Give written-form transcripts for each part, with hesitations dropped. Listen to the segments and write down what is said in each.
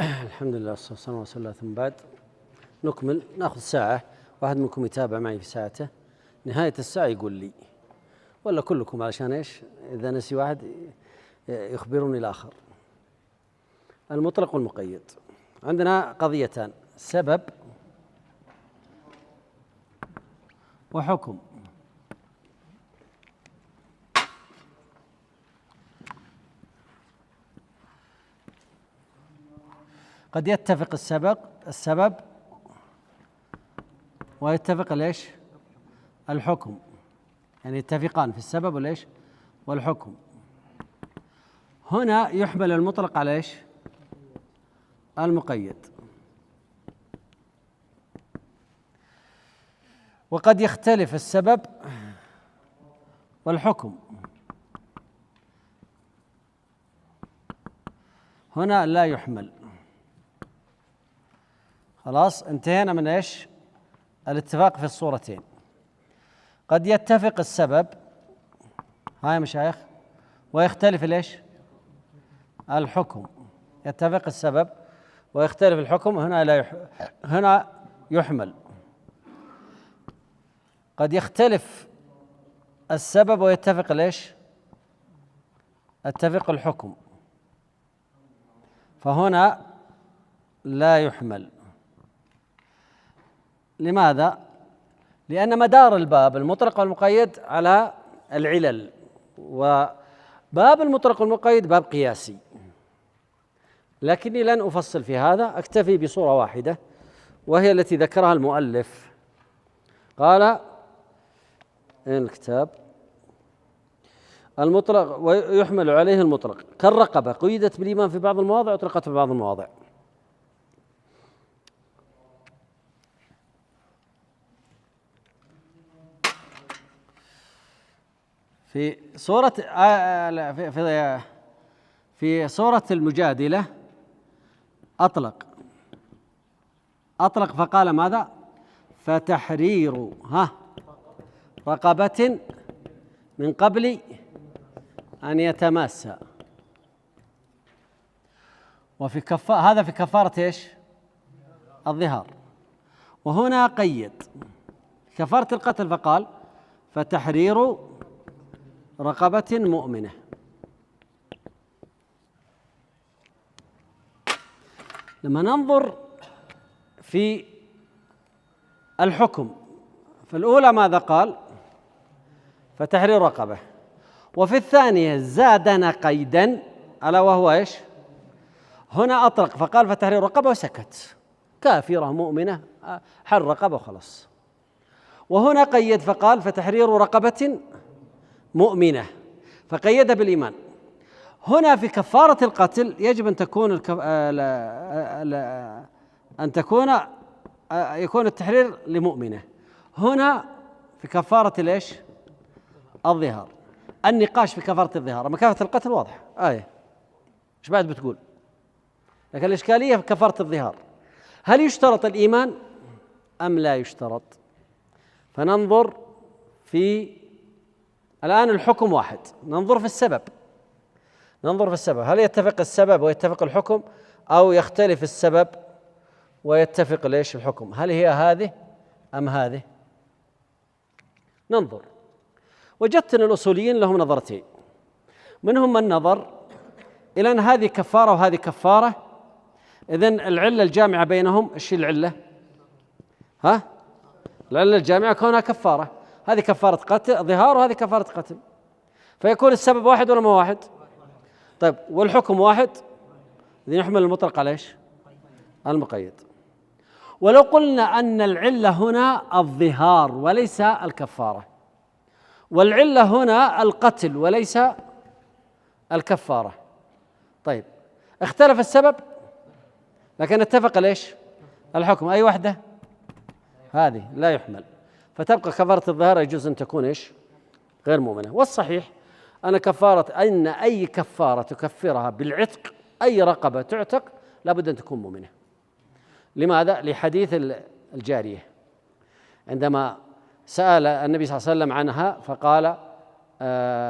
الحمد لله والصلاة والسلام على رسول الله، ثم بعد نكمل. ناخذ ساعة، واحد منكم يتابع معي في ساعته، نهاية الساعة يقول لي، ولا كلكم، علشان ايش؟ إذا نسي واحد يخبرني الآخر. المطلق والمقيد. عندنا قضيتان: سبب وحكم. قد يتفق السبب ويتفق ليش؟ الحكم، يعني يتفقان في السبب وليش؟ والحكم. هنا يحمل المطلق على ايش؟ المقيد. وقد يختلف السبب والحكم. هنا لا يحمل. خلاص انتهينا من ايش؟ الاتفاق في الصورتين. قد يتفق السبب، ها يا مشايخ، ويختلف ليش؟ الحكم. يتفق السبب ويختلف الحكم، هنا يحمل. قد يختلف السبب ويتفق ليش؟ يتفق الحكم، فهنا لا يحمل. لماذا؟ لأن مدار الباب المطلق والمقيد على العلل، وباب المطلق والمقيد باب قياسي، لكني لن أفصل في هذا، أكتفي بصورة واحدة وهي التي ذكرها المؤلف. قال أين الكتاب؟ المطلق ويحمل عليه المطلق كالرقبة، قيدت بالإيمان في بعض المواضع وأطلقت في بعض المواضع. في سورة المجادلة أطلق فقال ماذا؟ فتحرير رقبة من قبل أن يتماسا. هذا في كفارة ايش؟ الظهار. وهنا قيد كفارة القتل فقال فتحرير رقبة مؤمنة. لما ننظر في الحكم، فالأولى ماذا قال؟ فتحرير رقبة. وفي الثانية زادنا قيدا، ألا وهو ايش؟ هنا أطلق فقال فتحرير رقبة وسكت، كافرة مؤمنة حر رقبة وخلص. وهنا قيد فقال فتحرير رقبة مؤمنة، فقيدها بالإيمان. هنا في كفارة القتل يجب يكون التحرير لمؤمنة. هنا في كفارة ليش؟ الظهار. النقاش في كفارة الظهار، أما كفارة القتل واضح آية، إيش بعد بتقول؟ لكن الإشكالية في كفارة الظهار، هل يشترط الإيمان أم لا يشترط؟ فننظر الآن الحكم واحد، ننظر في السبب. هل يتفق السبب ويتفق الحكم، أو يختلف السبب ويتفق ليش؟ الحكم. هل هي هذه أم هذه؟ ننظر. وجدت أن الأصوليين لهم نظرتين، منهم من نظر إلى أن هذه كفارة وهذه كفارة، إذن العلة الجامعة بينهم إيش العلة؟ العلة الجامعة كونها كفارة، هذه كفارة قتل ظهار وهذه كفارة قتل، فيكون السبب واحد ولا ما واحد؟ طيب والحكم واحد، إذن يحمل المطلق على ايش؟ المقيد. ولو قلنا أن العلة هنا الظهار وليس الكفارة، والعلة هنا القتل وليس الكفارة، طيب اختلف السبب لكن اتفق ليش؟ الحكم، أي وحدة؟ هذه لا يحمل، فتبقى كفارة الظهار يجوز أن تكون ايش؟ غير مؤمنة. والصحيح أن أي كفارة تكفرها بالعتق، أي رقبة تعتق لابد أن تكون مؤمنة. لماذا؟ لحديث الجارية عندما سأل النبي صلى الله عليه وسلم عنها فقال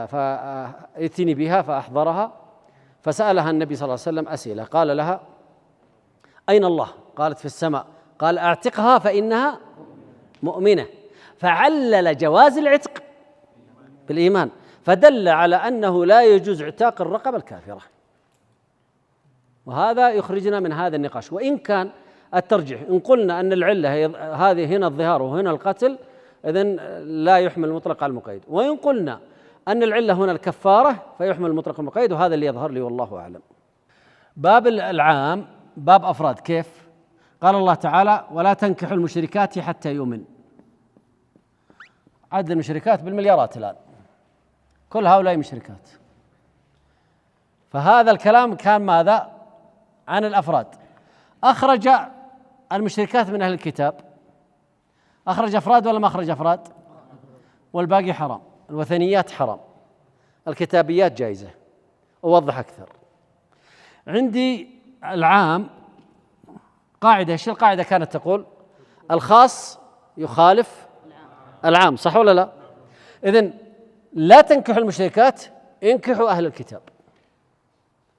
فائتني بها فأحضرها، فسألها النبي صلى الله عليه وسلم أسئلة، قال لها أين الله؟ قالت في السماء. قال أعتقها فإنها مؤمنة، فعلل جواز العتق بالإيمان، فدل على أنه لا يجوز اعتاق الرقبة الكافرة. وهذا يخرجنا من هذا النقاش. وإن كان الترجيح إن قلنا أن العلة هذه هنا الظهار وهنا القتل، إذن لا يحمل المطلق على المقيد، وإن قلنا أن العلة هنا الكفارة فيحمل المطلق على المقيد، وهذا اللي يظهر لي والله أعلم. باب العام باب أفراد. كيف؟ قال الله تعالى: ولا تنكحوا المشركات حتى يؤمن. عدد المشركات بالمليارات الآن، كل هؤلاء مشركات. فهذا الكلام كان ماذا؟ عن الأفراد. أخرج المشركات من أهل الكتاب، أخرج أفراد ولا ما أخرج أفراد؟ والباقي حرام. الوثنيات حرام، الكتابيات جائزة. أوضح أكثر. عندي العام قاعدة. ايش القاعدة كانت تقول؟ الخاص يخالف العام، صح ولا لا؟ إذن لا تنكحوا المشركات، انكحوا أهل الكتاب.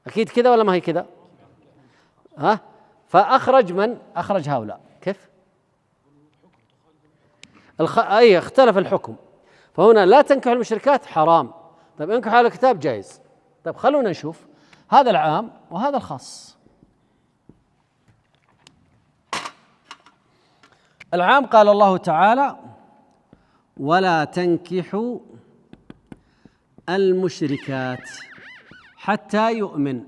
أكيد كذا ولا ما هي كذا؟ ها؟ فأخرج من؟ أخرج هؤلاء. كيف؟ أي اختلف الحكم. فهنا لا تنكحوا المشركات حرام، طيب انكحوا أهل الكتاب جائز. طيب خلونا نشوف هذا العام وهذا الخاص. العام قال الله تعالى: ولا تنكحوا المشركات حتى يؤمن.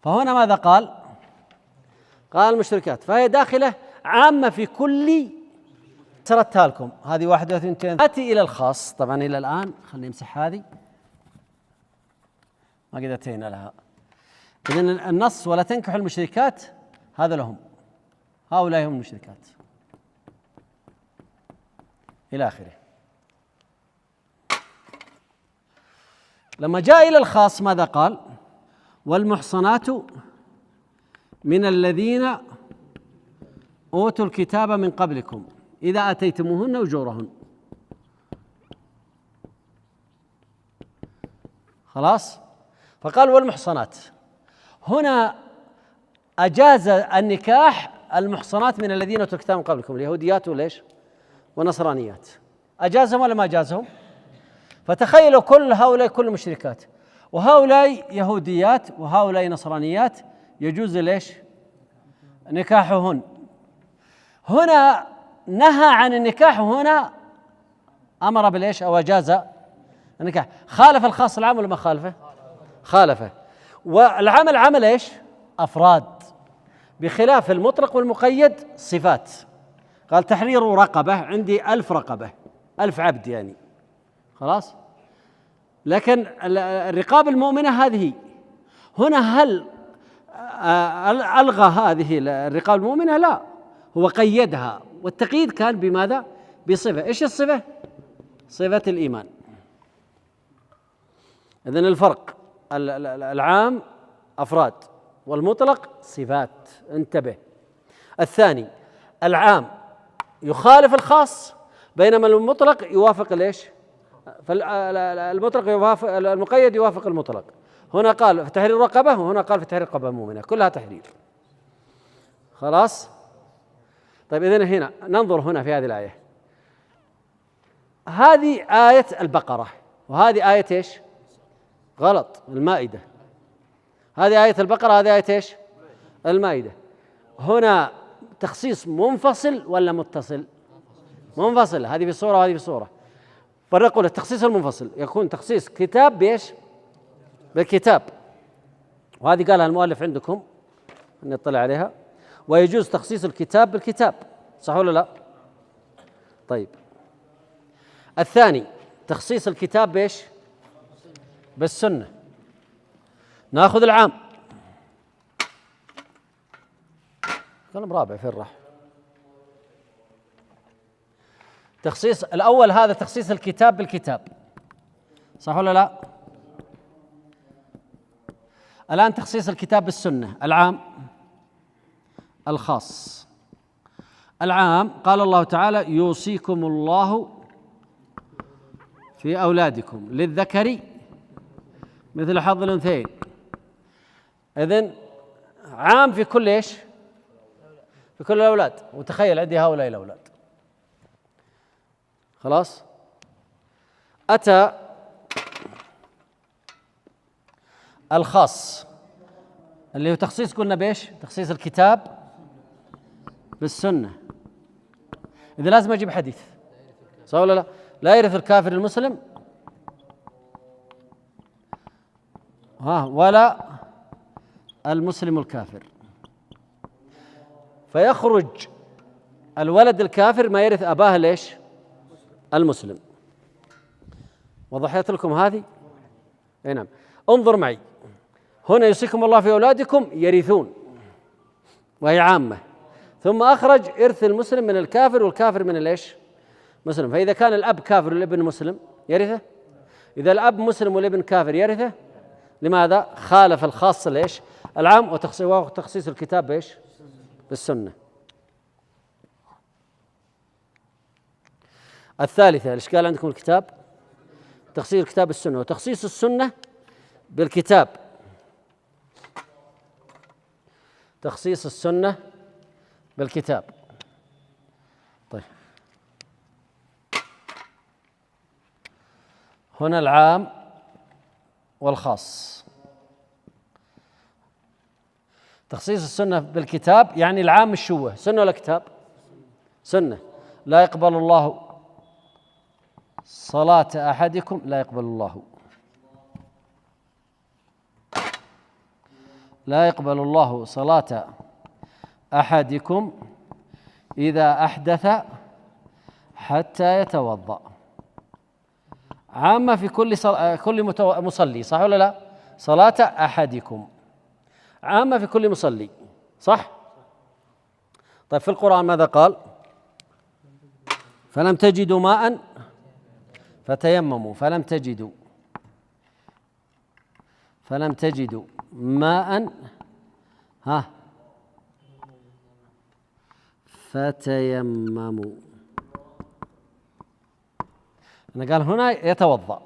فهنا ماذا قال؟ قال المشركات، فهي داخلة عامة في كل. سردتها لكم هذه 1 و2. آتي إلى الخاص. طبعا إلى الآن خلينا نمسح هذه، ما قد أتينا لها. إذن النص ولا تنكحوا المشركات هذا لهم، هؤلاء هم المشركات إلى آخره. لما جاء إلى الخاص ماذا قال؟ والمحصنات من الذين أوتوا الكتاب من قبلكم إذا آتيتموهن أجورهن. خلاص؟ فقال والمحصنات. هنا أجاز النكاح المحصنات من الذين أوتوا الكتاب من قبلكم، اليهوديات وليش؟ ونصرانيات. أجازهم ولا ما أجازهم؟ فتخيلوا كل هؤلاء كل مشركات، وهؤلاء يهوديات وهؤلاء نصرانيات، يجوز ليش؟ نكاحهن. هنا نهى عن النكاح، وهنا أمر بالإيش أو أجاز النكاح. خالف الخاص العام ولا ما خالفه؟ خالفه. والعمل عمل إيش؟ أفراد، بخلاف المطلق والمقيد صفات. قال تحرير رقبة، عندي 1000 رقبة، 1000 عبد يعني. خلاص؟ لكن الرقاب المؤمنة هذه هنا هل ألغى هذه الرقاب المؤمنة؟ لا، هو قيدها، والتقييد كان بماذا؟ بصفة. إيش الصفة؟ صفة الإيمان. إذن الفرق العام أفراد والمطلق صفات، انتبه. الثاني العام يخالف الخاص، بينما المطلق يوافق ليش؟ فالمطلق يوافق المقيد، يوافق المطلق. هنا قال في تحرير رقبة، وهنا قال في تحرير رقبة مؤمنة، كلها تحرير. خلاص؟ طيب إذن هنا ننظر هنا في هذه الآية. هذه آية البقرة، وهذه آية إيش؟ غلط، المائدة. هذه آية البقرة، هذه آية إيش؟ المائدة. هنا تخصيص منفصل ولا متصل؟ منفصل، هذه في صورة وهذه في صورة. فنقول التخصيص المنفصل يكون تخصيص كتاب بإيش؟ بالكتاب، وهذه قالها المؤلف عندكم نطلع عليها. ويجوز تخصيص الكتاب بالكتاب، صح ولا لا؟ طيب الثاني تخصيص الكتاب بإيش؟ بالسنة. ناخذ العام. كلام رابع في الراح. تخصيص الأول هذا تخصيص الكتاب بالكتاب، صح ولا لا؟ الآن تخصيص الكتاب بالسنة. العام الخاص. العام قال الله تعالى: يوصيكم الله في أولادكم للذكر مثل حظ الأنثيين. إذن عام في كل ايش؟ في كل الأولاد. وتخيل عندي هؤلاء الأولاد. خلاص. أتى الخاص اللي هو تخصيص، قلنا بإيش؟ تخصيص الكتاب بالسنة. إذا لازم أجيب حديث، صح ولا لا؟ لا يرث الكافر المسلم ولا المسلم الكافر. فيخرج الولد الكافر ما يرث أباه ليش؟ المسلم. وضحت لكم هذه؟ اي نعم. انظر معي هنا، يوصيكم الله في أولادكم يرثون، وهي عامة. ثم أخرج إرث المسلم من الكافر والكافر من الإيش؟ مسلم. فإذا كان الأب كافر والابن مسلم يرثه، إذا الأب مسلم والابن كافر يرثه. لماذا؟ خالف الخاص الإيش؟ العام. وتخصيص الكتاب بإيش؟ بالسنة. الثالثة الإشكال عندكم الكتاب، تخصيص الكتاب بالسنة، وتخصيص السنة بالكتاب. تخصيص السنة بالكتاب. طيب، هنا العام والخاص. تخصيص السنة بالكتاب يعني العام مش هو سنة ولا كتاب؟ سنة. لا يقبل الله صلاة أحدكم، لا يقبل الله، لا يقبل الله صلاة أحدكم إذا أحدث حتى يتوضأ. عامة في كل مصلي، صح ولا لا؟ صلاة أحدكم عامة في كل مصلي، صح؟ طيب في القرآن ماذا قال؟ فلم تجدوا ماء فتيمموا، فلم تجدوا ماء فتيمموا. أنا قال هنا يتوضأ.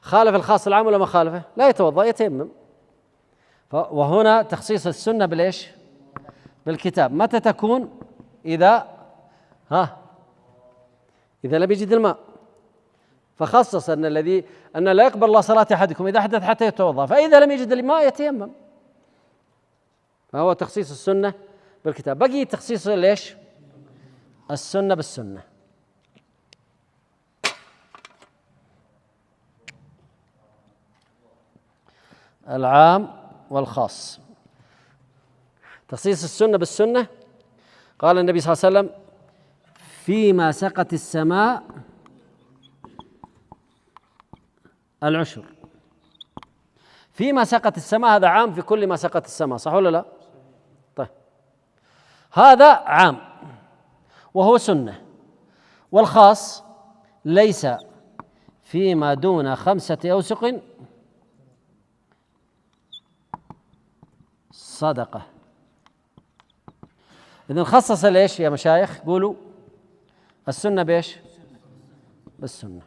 خالف الخاص العام ولا ما خالفه؟ لا يتوضأ، يتيمم. وهنا تخصيص السنة بالإيش؟ بالكتاب. متى تكون؟ إذا لم يجد الماء. فخصص أن لا يقبل الله صلاة أحدكم إذا أحدث حتى يتوضأ، فإذا لم يجد الماء يتيمم. فهو تخصيص السنة بالكتاب. بقي تخصيص ليش؟ السنة بالسنة. العام والخاص. تخصيص السنة بالسنة، قال النبي صلى الله عليه وسلم: فيما سقت السماء العشر. فيما سقت السماء هذا عام في كل ما سقت السماء، صح ولا لا؟ طيب، هذا عام وهو سنة. والخاص ليس فيما دون 5 أوسق صدقة. إذن خصص ليش يا مشايخ؟ قولوا السنة بيش؟ بالسنة.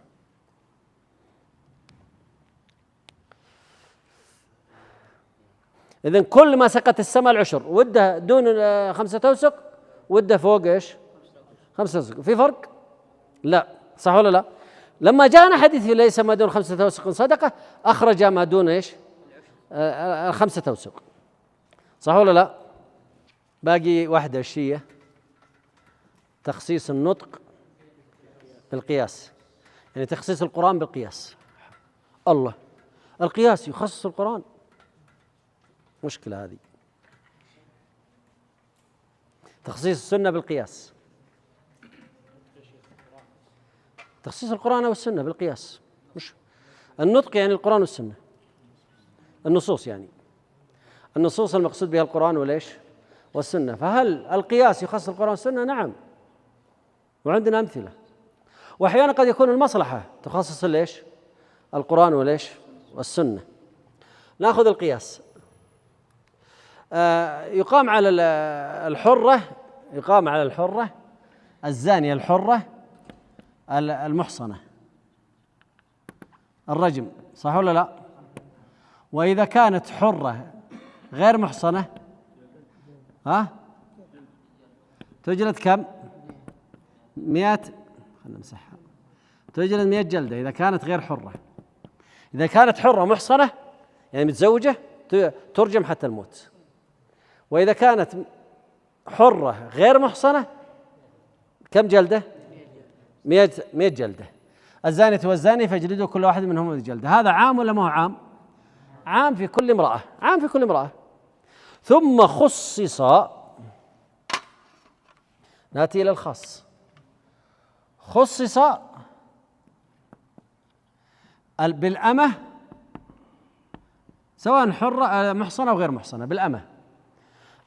إذن كل ما سقت السماء العشر، وده دون 5 أوسق، وده فوق ايش؟ 5 أوسق. في فرق؟ لا، صح ولا لا؟ لما جاءنا حديث ليس ما دون 5 أوسق صدقة، أخرج ما دون ايش؟ 5 أوسق، صح ولا لا؟ باقي واحدة الشيء، تخصيص النطق بالقياس، يعني تخصيص القرآن بالقياس. الله، القياس يخصص القرآن، مشكلة هذه. تخصيص السنة بالقياس، تخصيص القرآن والسنة بالقياس. مش النطق يعني القرآن والسنة، النصوص يعني النصوص المقصود بها القرآن وليش؟ والسنة. فهل القياس يخصص القرآن والسنة؟ نعم، وعندنا أمثلة. وأحيانا قد يكون المصلحة تخصص ليش؟ القرآن وليش؟ والسنة. نأخذ القياس. يقام على الحرة الزانية الحرة المحصنة الرجم، صح ولا لا؟ وإذا كانت حرة غير محصنة ها تجلد كم؟ 100. خلنا نمسحها. تجلد 100 جلدة إذا كانت غير حرة. إذا كانت حرة محصنة يعني متزوجة ترجم حتى الموت. وإذا كانت حرة غير محصنة كم جلدة؟ 100 جلدة. الزانية والزاني فاجلدوا كل واحد منهم جلدة. هذا عام ولا ما هو عام؟ عام في كل امرأة، عام في كل امرأة. ثم خصص، نأتي إلى الخاص، خصص بالأمة سواء حرة محصنة أو غير محصنة. بالأمة،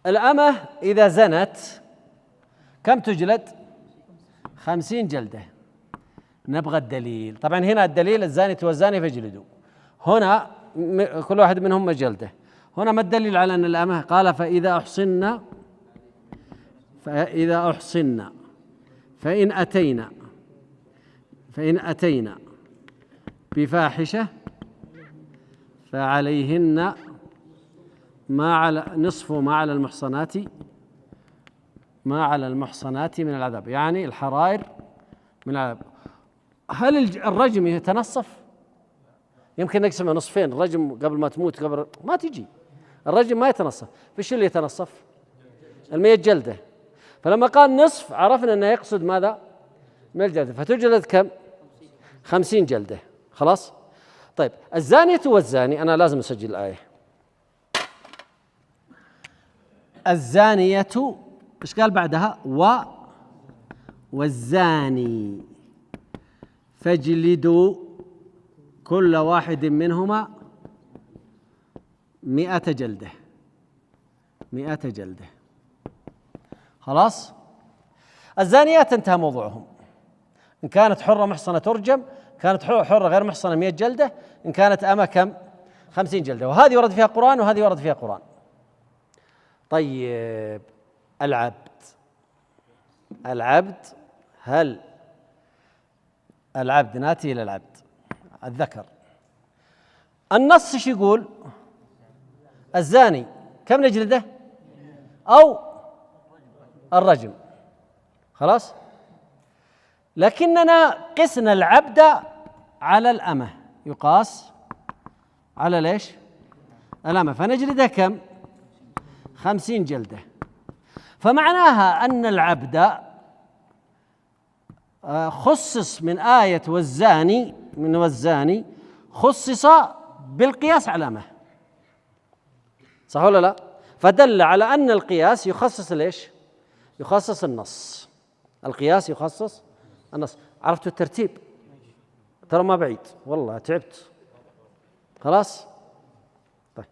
الأمة إذا زنت كم تجلد؟ 50 جلدة. نبغى الدليل. طبعا هنا الدليل الزانية والزاني فاجلدوا، هنا كل واحد منهم جلدة. هنا ما الدليل على أن الأمة؟ قال فإذا أحصن فإن أتينا بفاحشة فعليهن ما على نصف ما على المحصنات من العذاب، يعني الحرائر من العذاب. هل الرجم يتنصف؟ يمكن نقسمه نصفين، الرجم قبل ما تموت قبل ما تجي، الرجم ما يتنصف. فيش اللي يتنصف؟ 100 جلدة. فلما قال نصف عرفنا أنه يقصد ماذا؟ 100 جلدة. فتجلد كم؟ 50 جلدة. خلاص؟ طيب الزانية والزاني، أنا لازم أسجل الآية. الزانية إيش قال بعدها؟ والزاني فاجلدوا كل واحد منهما 100 جلدة. 100 جلدة. خلاص؟ الزانيات انتهى موضوعهم. إن كانت حرة محصنة ترجم، كانت حرة غير محصنة 100 جلدة، إن كانت أمة كم؟ 50 جلدة. وهذه ورد فيها قرآن وهذه ورد فيها قرآن. طيب العبد، هل العبد، ناتي إلى العبد الذكر، النص ايش يقول؟ الزاني كم نجلده؟ أو الرجم. خلاص؟ لكننا قسنا العبد على الأمة، يقاس على ليش؟ الأمة، فنجلده كم؟ 50 جلدة. فمعناها أن العبد خصص من آية والزاني خصص بالقياس على الأمة، صح ولا لا؟ فدل على أن القياس يخصص ليش؟ يخصص النص. القياس يخصص النص. عرفتوا الترتيب؟ ترى ما بعيد، والله تعبت. خلاص؟ طيب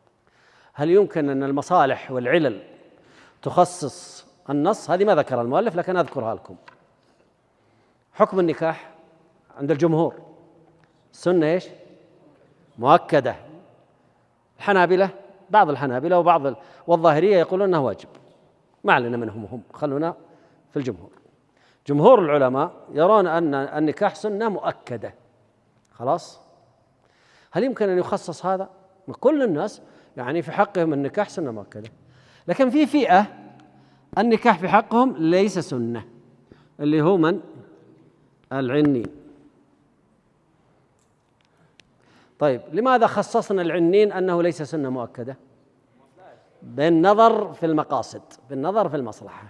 هل يمكن أن المصالح والعلل تخصص النص؟ هذه ما ذكر المؤلف لكن أذكرها لكم. حكم النكاح عند الجمهور السنة ايش؟ مؤكدة. الحنابلة، بعض الحنابلة والظاهرية يقولون أنه واجب. ما علينا منهم هم، خلونا في الجمهور. جمهور العلماء يرون أن النكاح سنة مؤكدة. خلاص؟ هل يمكن أن يخصص هذا؟ كل الناس يعني في حقهم النكاح سنة مؤكدة، لكن في فئة النكاح في حقهم ليس سنة، اللي هو من؟ العنين. طيب لماذا خصصنا العنين أنه ليس سنة مؤكدة؟ بالنظر في المقاصد، بالنظر في المصلحة.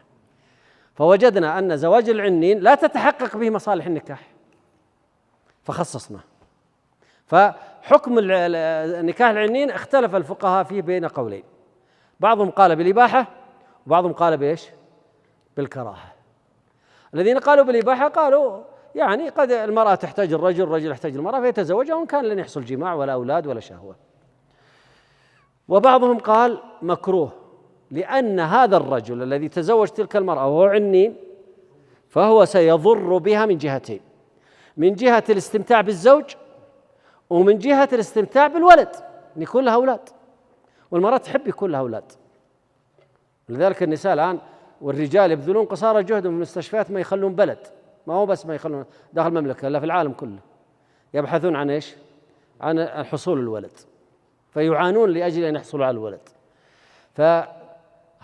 فوجدنا أن زواج العنين لا تتحقق به مصالح النكاح فخصصنا. فحكم نكاح العنين اختلف الفقهاء فيه بين قولين، بعضهم قال بالإباحة وبعضهم قال بإيش؟ بالكراهة. الذين قالوا بالإباحة قالوا يعني قد المرأة تحتاج الرجل، الرجل يحتاج المرأة، فيتزوجها وإن كان لن يحصل جماع ولا أولاد ولا شهوة. وبعضهم قال مكروه، لأن هذا الرجل الذي تزوج تلك المرأة وهو عنين فهو سيضر بها من جهتين، من جهة الاستمتاع بالزوج ومن جهة الاستمتاع بالولد، أن يكون لها أولاد، والمرأة تحب يكون لها أولاد. لذلك النساء الآن والرجال يبذلون قصارى جهدهم في المستشفيات ما يخلون بلد، ما هو بس ما يخلون داخل المملكة، لا في العالم كله يبحثون عن إيش؟ عن حصول الولد، فيعانون لأجل أن يحصلوا على الولد. فهذا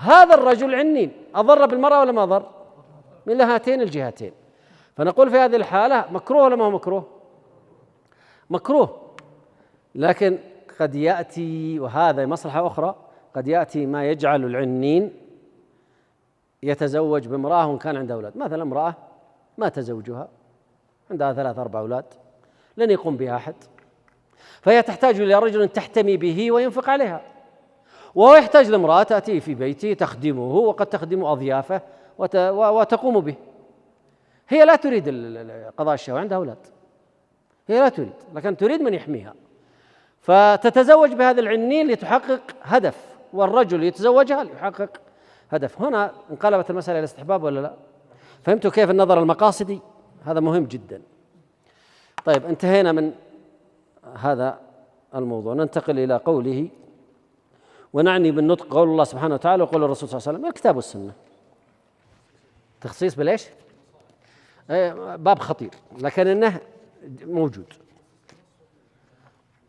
هذا الرجل عنين، أضر بالمرأة ولا ما أضر؟ من هاتين الجهتين. فنقول في هذه الحالة مكروه ولا ما هو مكروه؟ مكروه. لكن قد يأتي، وهذا مصلحة أخرى، قد يأتي ما يجعل العنين يتزوج بامرأة وإن كان عنده أولاد. مثلا امرأة مات زوجها، عندها 3-4 أولاد، لن يقوم بها أحد، فهي تحتاج إلى رجل تحتمي به وينفق عليها، وهو يحتاج لامرأة تأتي في بيته تخدمه وقد تخدم أضيافه وتقوم به. هي لا تريد قضاء الشهوة، عندها أولاد، هي لا تريد، لكن تريد من يحميها، فتتزوج بهذا العنين لتحقق هدف، والرجل يتزوجها ليحقق هدف. هنا انقلبت المسألة إلى استحباب ولا لا؟ فهمتوا كيف النظر المقاصدي؟ هذا مهم جدا. طيب، انتهينا من هذا الموضوع، ننتقل إلى قوله، ونعني بالنطق قول الله سبحانه وتعالى وقول الرسول صلى الله عليه وسلم، الكتاب والسنة. تخصيص بالإيش؟ باب خطير، لكن إنه موجود.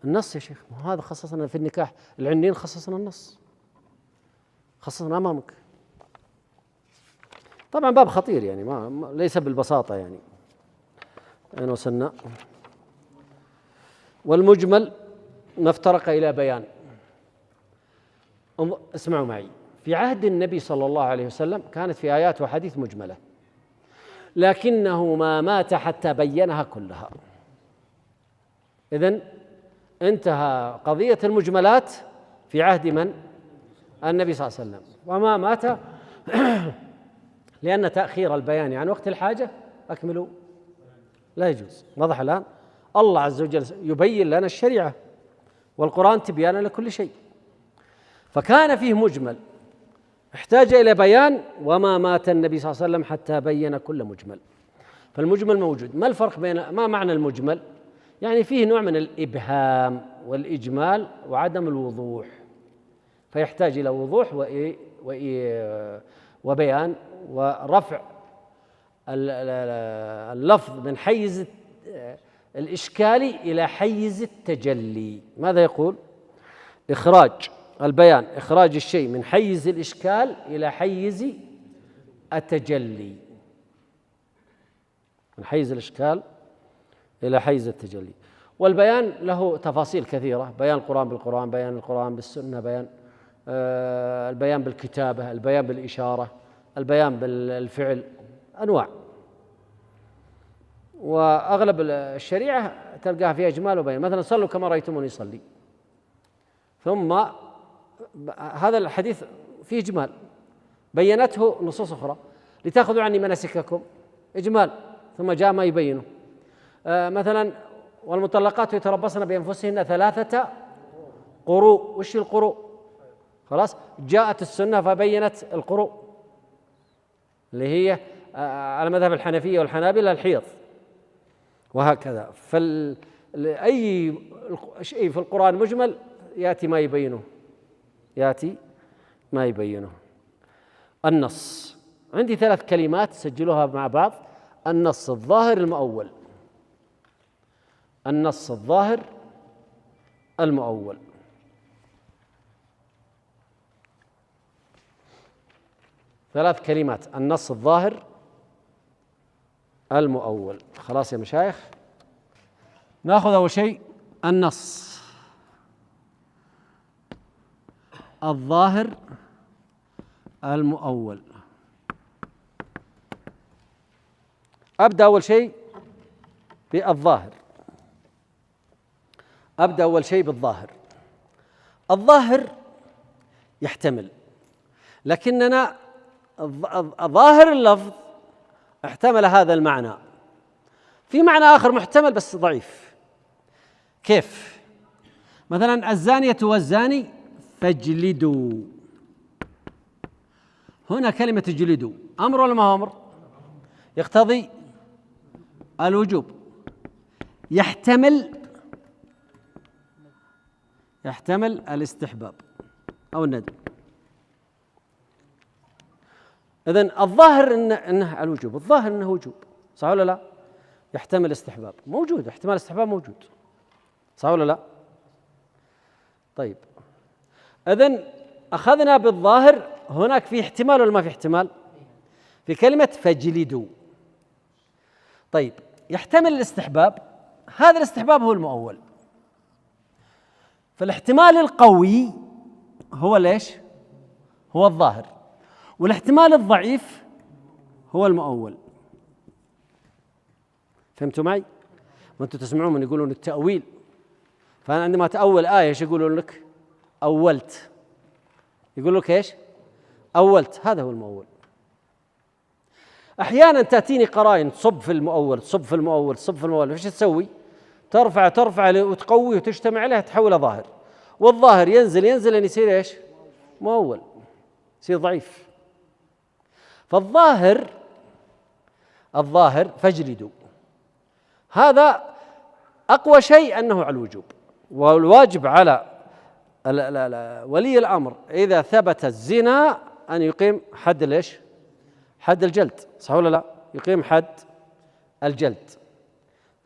النص يا شيخ، هذا خصصنا في النكاح، العنين خصصنا النص، خصصنا أمامك. طبعا باب خطير يعني، ما ليس بالبساطة يعني. أين وصلنا؟ والمجمل ما افترق إلى بيان. اسمعوا معي، في عهد النبي صلى الله عليه وسلم كانت في آيات وحديث مجملة، لكنه ما مات حتى بينها كلها. إذن انتهى قضية المجملات في عهد من؟ النبي صلى الله عليه وسلم، وما مات لأن تأخير البيان عن وقت الحاجة أكملوا لا يجوز. واضح الآن؟ الله عز وجل يبين لنا الشريعة، والقرآن تبيانا لكل شيء، فكان فيه مجمل احتاج إلى بيان، وما مات النبي صلى الله عليه وسلم حتى بين كل مجمل. فالمجمل موجود. ما الفرق بين ما معنى المجمل؟ يعني فيه نوع من الإبهام والإجمال وعدم الوضوح، فيحتاج إلى وضوح وبيان ورفع اللفظ من حيز الإشكال إلى حيز التجلي. ماذا يقول؟ إخراج البيان، إخراج الشيء من حيز الإشكال إلى حيز التجلي، من حيز الإشكال إلى حيز التجلي. والبيان له تفاصيل كثيرة، بيان القرآن بالقرآن، بيان القرآن بالسنة، بيان البيان بالكتابة، البيان بالإشارة، البيان بالفعل، أنواع. وأغلب الشريعة تلقاها فيها إجمال وبيان. مثلا صلوا كما رأيتموني يصلي، ثم هذا الحديث فيه إجمال بينته نصوص أخرى، لتأخذوا عني مناسككم، إجمال، ثم جاء ما يبينه. مثلا والمطلقات يتربصن بأنفسهن 3 قروء. وش القروء؟ خلاص، جاءت السنة فبينت القروء اللي هي على مذهب الحنفية والحنابلة الحيض، وهكذا. فأي شيء في القرآن مجمل يأتي ما يبينه، يأتي ما يبينه. النص، عندي 3 كلمات سجلوها مع بعض: النص الظاهر المؤول، النص الظاهر المؤول. ثلاث كلمات: النص الظاهر المؤول. خلاص يا مشايخ، ناخذ أول شيء النص الظاهر المؤول. أبدأ أول شيء بالظاهر، أبدأ أول شيء بالظاهر. الظاهر يحتمل، لكننا ظاهر اللفظ احتمل هذا المعنى، في معنى آخر محتمل بس ضعيف. كيف؟ مثلا الزانية والزاني فاجلدوا، هنا كلمة اجلدوا أمر ولا ما هو أمر؟ يقتضي الوجوب، يحتمل الاستحباب أو الندب. إذن الظاهر إنه الوجوب، الظاهر إنه وجوب، صح ولا لا؟ يحتمل استحباب، موجود، احتمال استحباب موجود، صح ولا لا؟ طيب، إذن أخذنا بالظاهر هناك في احتمال ولا ما في احتمال؟ في كلمة فاجلدوا. طيب يحتمل الاستحباب، هذا الاستحباب هو المؤول، فالاحتمال القوي هو ليش؟ هو الظاهر، والاحتمال الضعيف هو المؤول. فهمتوا معي؟ وانتم تسمعون من يقولون التأويل، فأنا عندما تأول آية ايش يقولون لك؟ أولت. يقول لك ايش؟ أولت، هذا هو المؤول. أحيانا تأتيني قرائن تصب في المؤول، تصب في المؤول، تصب في المؤول، ايش تسوي؟ ترفع وتقوي وتجتمع عليها تحوله ظاهر، والظاهر ينزل أن يصير ايش؟ مؤول، يصير ضعيف. فالظاهر فاجلدوا، هذا أقوى شيء أنه على الوجوب، والواجب على ولي الأمر إذا ثبت الزنا أن يقيم حد ليش؟ حد الجلد، صح ولا لا؟ يقيم حد الجلد،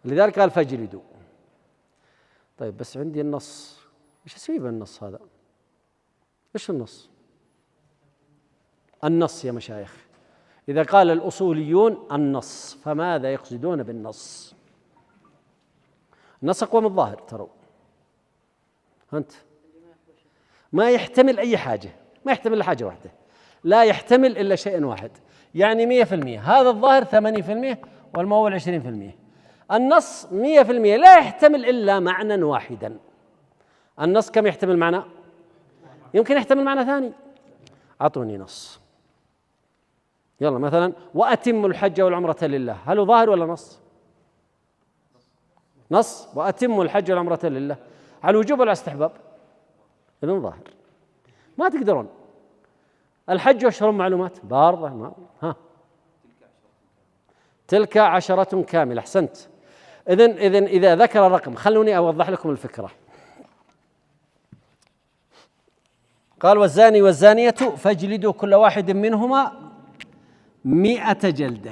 لذلك قال فاجلدوا. طيب بس عندي النص، ايش اسوي بالنص هذا؟ ايش النص؟ النص يا مشايخ، إذا قال الأصوليون النص فماذا يقصدون بالنص؟ النص أقوى من الظاهر، تروا أنت ما يحتمل أي حاجة، ما يحتمل إلا حاجة واحدة، لا يحتمل إلا شيء واحد، يعني 100%. هذا الظاهر 80% والمؤول 20%. النص 100% لا يحتمل إلا معنى واحدا. النص كم يحتمل معنى؟ يمكن يحتمل معنى ثاني. أعطوني نص. يلا مثلا وأتم الحج والعمرة لله، هل هو ظاهر ولا نص؟ نص. وأتم الحج والعمرة لله على الوجوب ولا استحباب؟ إذن ظاهر، ما تقدرون. الحج أشهر معلومات برضه ما تلك 10 كاملة. أحسنت. إذن إذا ذكر الرقم، خلوني أوضح لكم الفكرة. قال والزاني والزانية فاجلدوا كل واحد منهما 100 جلدة.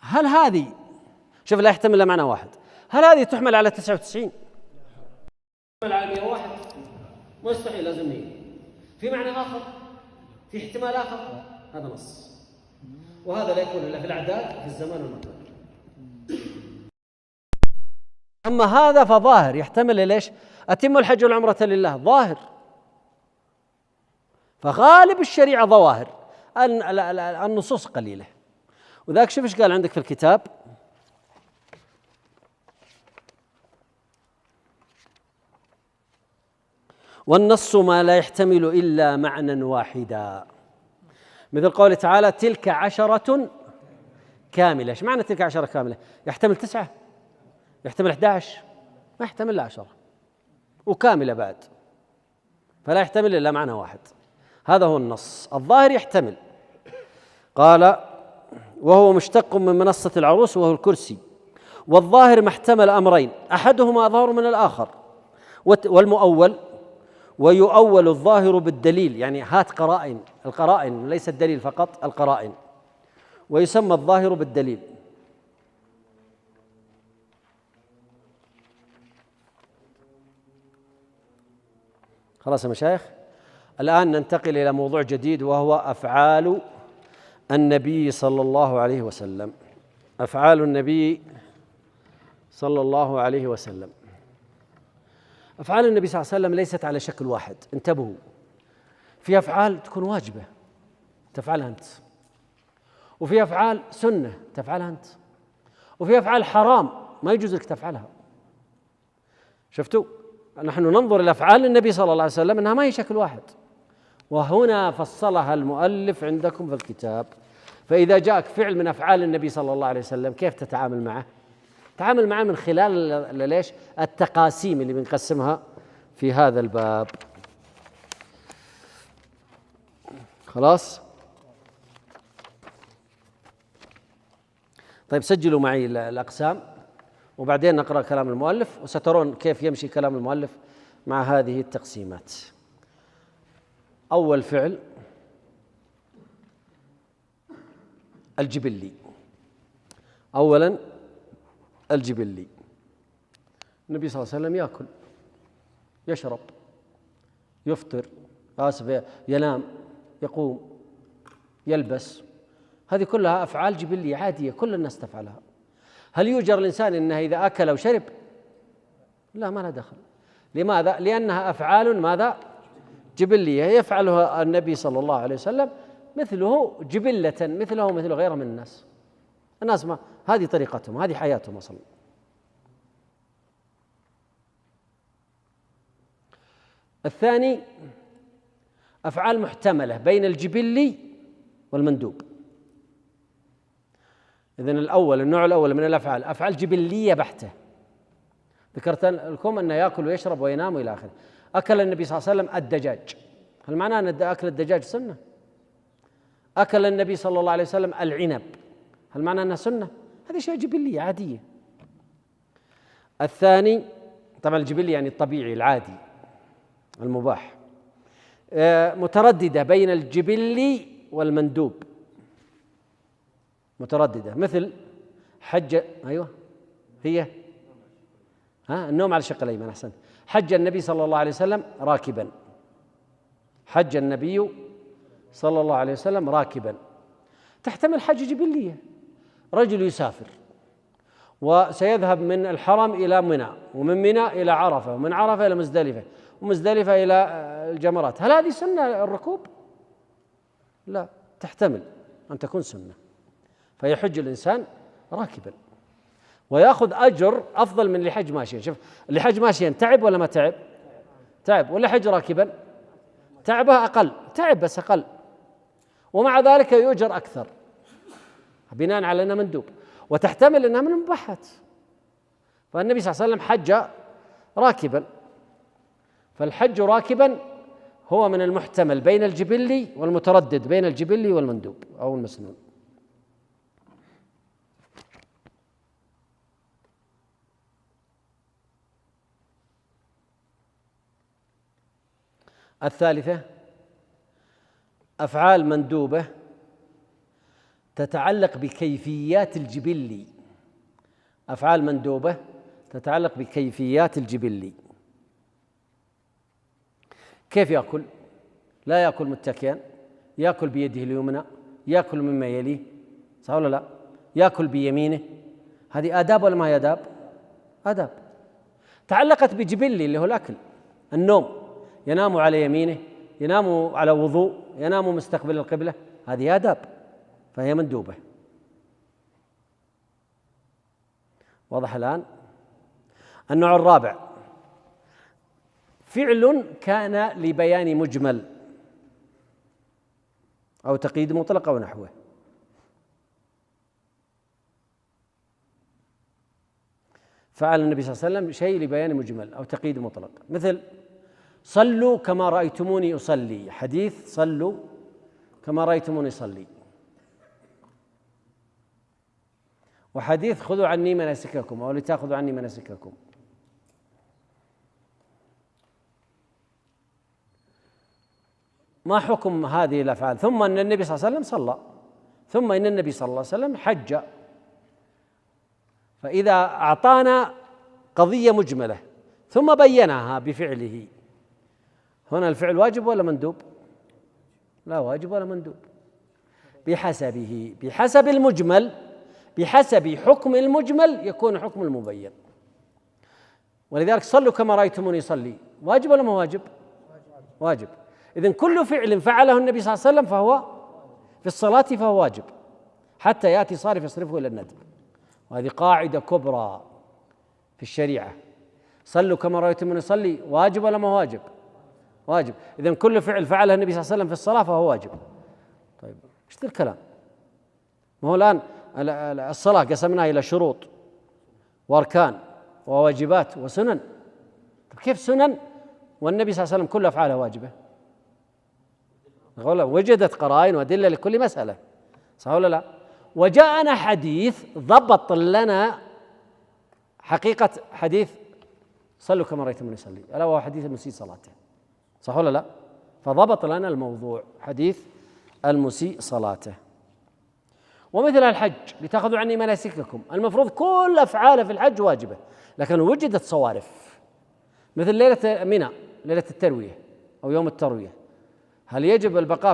هل هذه، شوف لا يحتمل معنى واحد، هل هذه تحمل على 99؟ تحمل على 101؟ مستحيل، لازم 100. في معنى آخر، في احتمال آخر، هذا نص. وهذا لا يكون إلا في الأعداد في الزمان والمكان. أما هذا فظاهر يحتمل ليش؟ أتم الحج والعمرة لله، ظاهر. فغالب الشريعة ظواهر، النصوص قليلة. وذاك شوف ايش قال عندك في الكتاب: والنص ما لا يحتمل إلا معنى واحدا، مثل قوله تعالى تلك 10 كاملة. ايش معنى تلك 10 كاملة؟ يحتمل 9، يحتمل 11، ما يحتمل إلا 10 وكاملة بعد، فلا يحتمل إلا معنى واحد. هذا هو النص. الظاهر يحتمل. قال وهو مشتق من منصة العروس وهو الكرسي، والظاهر ما احتمل أمرين أحدهما أظهر من الآخر. والمؤول ويؤول الظاهر بالدليل، يعني هات قرائن، القرائن ليس الدليل فقط، القرائن، ويسمى الظاهر بالدليل. خلاص يا مشايخ، الآن ننتقل إلى موضوع جديد وهو أفعال النبي صلى الله عليه وسلم. أفعال النبي صلى الله عليه وسلم. أفعال النبي صلى الله عليه وسلم ليست على شكل واحد، انتبهوا. في أفعال تكون واجبة تفعلها أنت، وفي أفعال سنة تفعلها أنت، وفي أفعال حرام ما يجوز لك تفعلها. شفتوا؟ نحن ننظر إلى أفعال النبي صلى الله عليه وسلم أنها ما هي شكل واحد، وهنا فصلها المؤلف عندكم في الكتاب. فإذا جاءك فعل من أفعال النبي صلى الله عليه وسلم كيف تتعامل معه؟ تعامل معه من خلال ليش؟ التقاسيم اللي بنقسمها في هذا الباب. خلاص؟ طيب سجلوا معي الأقسام وبعدين نقرأ كلام المؤلف، وسترون كيف يمشي كلام المؤلف مع هذه التقسيمات. أول فعل الجبلي. أولا الجبلي، النبي صلى الله عليه وسلم يأكل، يشرب، يفطر، آسف، ينام، يقوم، يلبس، هذه كلها أفعال جبلية عادية كل الناس تفعلها. هل يؤجر الإنسان إنه إذا أكل أو شرب؟ لا، ما لها دخل. لماذا؟ لأنها أفعال ماذا؟ جبلية يفعلها النبي صلى الله عليه وسلم مثله جبلة، مثله مثل غيره من الناس ما هذه طريقتهم، هذه حياتهم أصلا. الثاني أفعال محتملة بين الجبلي والمندوب. إذن النوع الأول من الأفعال أفعال جبلية بحتة، ذكرت لكم أنه يأكل ويشرب وينام إلى آخره. أكل النبي صلى الله عليه وسلم الدجاج، هل معناه أن أكل الدجاج سنة؟ أكل النبي صلى الله عليه وسلم العنب، هل معناه أنها سنة؟ هذه شيء جبلية عادية. الثاني طبعا الجبلي يعني الطبيعي العادي المباح، مترددة بين الجبلي والمندوب، مترددة مثل حج، أيوة هي النوم على الشق الأيمن، أحسنت. حج النبي صلى الله عليه وسلم راكبا، حج النبي صلى الله عليه وسلم راكبا، تحتمل حج جبلية. رجل يسافر وسيذهب من الحرم إلى منى، ومن منى إلى عرفة، ومن عرفة إلى مزدلفة، ومزدلفة إلى الجمرات، هل هذه سنة الركوب؟ لا، تحتمل أن تكون سنة، فيحج الإنسان راكبا ويأخذ أجر أفضل من اللي حج ماشيا. شوف، اللي حج ماشيا تعب ولا ما تعب؟ تعب. واللي حج راكبا تعبه أقل، تعب بس أقل، ومع ذلك يؤجر أكثر بناء على أنها مندوب، وتحتمل أنها من المباحات. فالنبي صلى الله عليه وسلم حج راكبا، فالحج راكبا هو من المحتمل بين الجبلي والمتردد بين الجبلي والمندوب أو المسنون. الثالثة أفعال مندوبة تتعلق بكيفيات الجبلي، أفعال مندوبة تتعلق بكيفيات الجبلي. كيف يأكل؟ لا يأكل متكئا، يأكل بيده اليمنى، يأكل مما يليه، صح ولا لا؟ يأكل بيمينه، هذه آداب ولا ما هي آداب؟ آداب تعلقت بجبلي اللي هو الأكل. النوم، ينام على يمينه، ينام على وضوء، ينام مستقبل القبلة، هذه آداب فهي مندوبة. واضح الآن؟ النوع الرابع فعل كان لبيان مجمل أو تقييد مطلق أو نحوه. فعل النبي صلى الله عليه وسلم شيء لبيان مجمل أو تقييد مطلق، مثل صلوا كما رأيتموني أصلي، حديث صلوا كما رأيتموني أصلي، وحديث خذوا عني مناسككم أو لتأخذوا عني مناسككم. ما حكم هذه الأفعال؟ ثم أن النبي صلى الله عليه وسلم صلى، ثم إن النبي صلى الله عليه وسلم حج. فإذا أعطانا قضية مجملة ثم بينها بفعله، هنا الفعل واجب ولا مندوب؟ لا واجب ولا مندوب، بحسبه، بحسب المجمل، بحسب حكم المجمل يكون حكم المبين. ولذلك صلوا كما رأيتموني يصلي واجب ولا ما واجب؟ واجب. إذن كل فعل فعله النبي صلى الله عليه وسلم فهو في الصلاة فهو واجب، حتى يأتي صارف يصرفه إلى الندب، وهذه قاعدة كبرى في الشريعة. صلوا كما رأيتموني يصلي واجب ولا ما واجب؟ واجب. إذن كل فعل فعله النبي صلى الله عليه وسلم في الصلاة فهو واجب. طيب ايش ذا الكلام؟ ما هو الآن الصلاة قسمناها إلى شروط وأركان وواجبات وسنن، طيب كيف سنن والنبي صلى الله عليه وسلم كل أفعاله واجبة؟ وجدت قرائن وأدلة لكل مسألة، صح ولا لا؟ وجاءنا حديث ضبط لنا حقيقة حديث صلوا كما رأيتموني يصلي، ألا وهو حديث المسيء صلاته، صح ولا لا؟ فضبط لنا الموضوع حديث المسيء صلاته. ومثل الحج لتأخذوا عني مناسككم، المفروض كل أفعاله في الحج واجبة، لكن وجدت صوارف مثل ليلة منى، ليلة التروية أو يوم التروية، هل يجب البقاء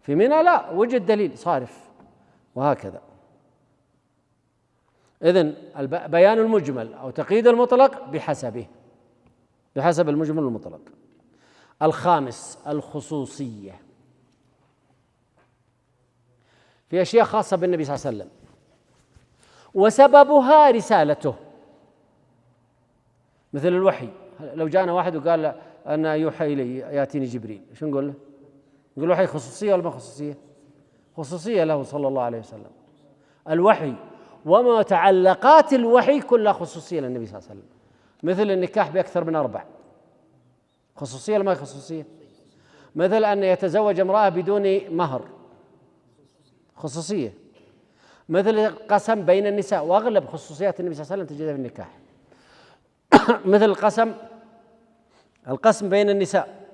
في منى؟ لا، وجد دليل صارف، وهكذا. إذن بيان المجمل أو تقييد المطلق بحسب المجمل المطلق. الخامس الخصوصية، في أشياء خاصة بالنبي صلى الله عليه وسلم وسببها رسالته، مثل الوحي. لو جاءنا واحد وقال أنا يوحى إلي، يأتيني جبريل، شو نقول له؟ نقول الوحي خصوصية ولا ما خصوصية؟ خصوصية له صلى الله عليه وسلم. الوحي وما تعلقات الوحي كلها خصوصية للنبي صلى الله عليه وسلم، مثل النكاح بأكثر من 4، خصوصية ولا ما خصوصية؟ مثل أن يتزوج امرأة بدون مهر، خصوصية. مثل القسم بين النساء، وأغلب خصوصيات النبي صلى الله عليه وسلم تجدها في النكاح. مثل القسم بين النساء،